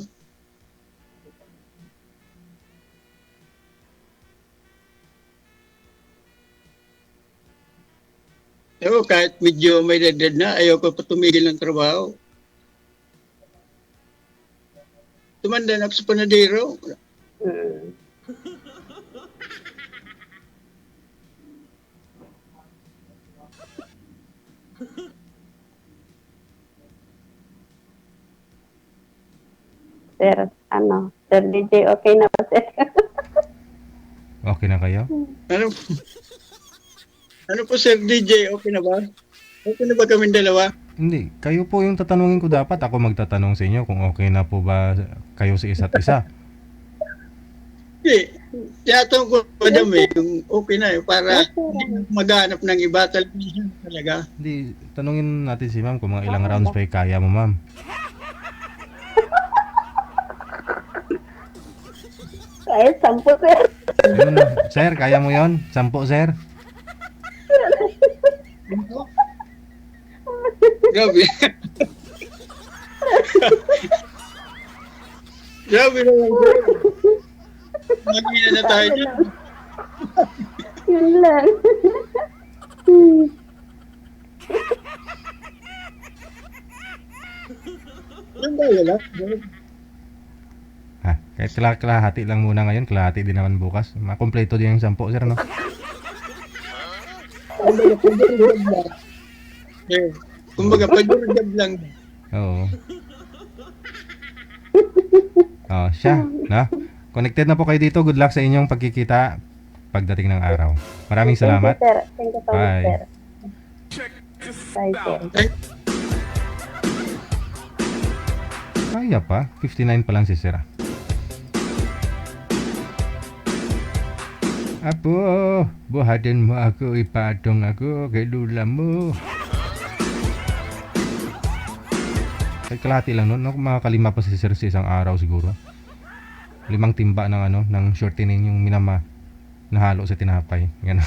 kahit medyo may edad na, ayaw ko pa tumigil ng trabaho. Tumanda na ako sa panadero. Sir, Sir DJ, okay na ba, sir? Okay na kayo? Ano po, Sir DJ? Okay na ba? Okay na ba kaming dalawa? Hindi. Kayo po yung tatanungin ko dapat. Ako magtatanong sa inyo kung okay na po ba kayo sa isa't isa. Hindi. Tiyatong ko, madam yung okay na para hindi maghanap ng iba talaga. Hindi. Tanungin natin si ma'am kung mga ilang rounds pa kaya mo, ma'am. Kahit 10, sir. Yun, sir, kaya mo yon? 10, sir? Grabe. Grabe naman. Magina na tayo dyan. Yun lang. Yan ba wala? Kahit kalahati lang muna ngayon, kalahati din naman bukas. Makompleto din yung 10, sir, no? Kumbaga, pag-jab lang. Oo. Siya, no? Connected na po kayo dito. Good luck sa inyong pagkikita pagdating ng araw. Maraming salamat. Thank you so much, sir. Bye, sir. Kaya pa. 59 pa lang si sir. Apo, buhatin mo ako, ipatong ako kay lula mo. Kay kalahati lang nun, makakalima pa si sir sa isang araw siguro. 5 timba ng ng shortening yung minama nahalo sa tinapay. Ganun.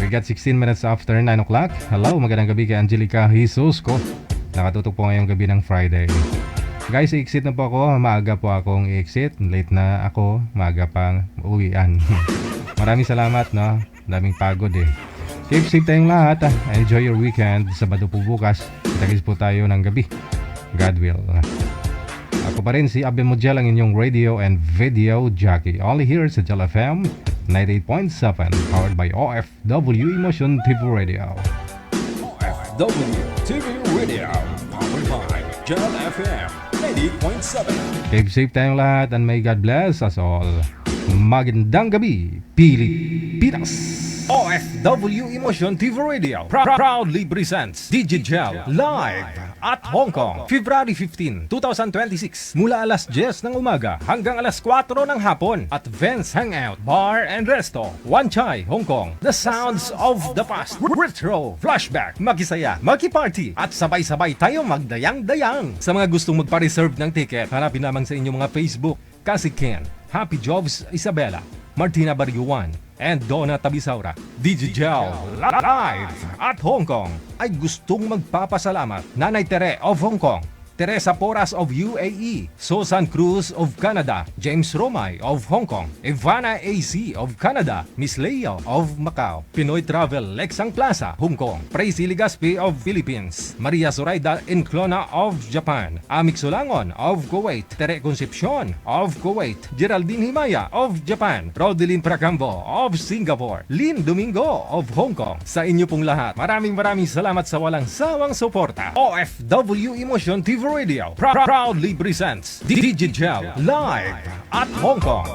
We got 16 minutes after 9 o'clock. Hello, magandang gabi kay Angelica Jesus ko. Nakatutok po ngayong gabi ng Friday. Guys, i-exit na po ako. Maaga po akong i-exit. Late na ako. Maaga pang uwian. Maraming salamat, no? Daming pagod eh. Safe tayong lahat. Enjoy your weekend. Sabado po bukas. Kitagis po tayo ng gabi. God will. Ako pa rin si Abby Mujel, ang inyong radio and video jockey. Only here sa Jal FM 98.7. Powered by OFW Emotion TV Radio. OFW TV Radio. Powered by Jal FM 98.7. Keep safe tayong lahat and may God bless us all. Magandang gabi, Pilipinas! OFW Emotion TV Radio proudly presents DJ Jel live at Hong Kong, February 15, 2026 mula alas 10 ng umaga hanggang alas 4 ng hapon at Vince Hangout Bar and Resto, Wan Chai, Hong Kong. The sounds of the past, retro, flashback, makisaya, makiparty at sabay-sabay tayo magdayang-dayang. Sa mga gustong magpa-reserve ng ticket, hanapin lamang sa inyong mga Facebook, Kasi Ken, Happy Jobs Isabela, Martina Bariuan, and Donna Tabisaura. DJ Jel live at Hong Kong ay gustong magpapasalamat Nanay Tere of Hong Kong, Teresa Porras of UAE, Susan Cruz of Canada, James Romay of Hong Kong, Ivana AC of Canada, Miss Leo of Macau, Pinoy Travel Lexang Plaza, Hong Kong, Praise Ligaspi of Philippines, Maria Zoraida Enclona of Japan, Amik Sulangon of Kuwait, Tere Concepcion of Kuwait, Geraldine Himaya of Japan, Rodelyn Pracambo of Singapore, Lynn Domingo of Hong Kong. Sa inyo pong lahat, maraming salamat sa walang sawang suporta. OFW Emotion TV Radio proudly presents DJ Jel live at Hong Kong.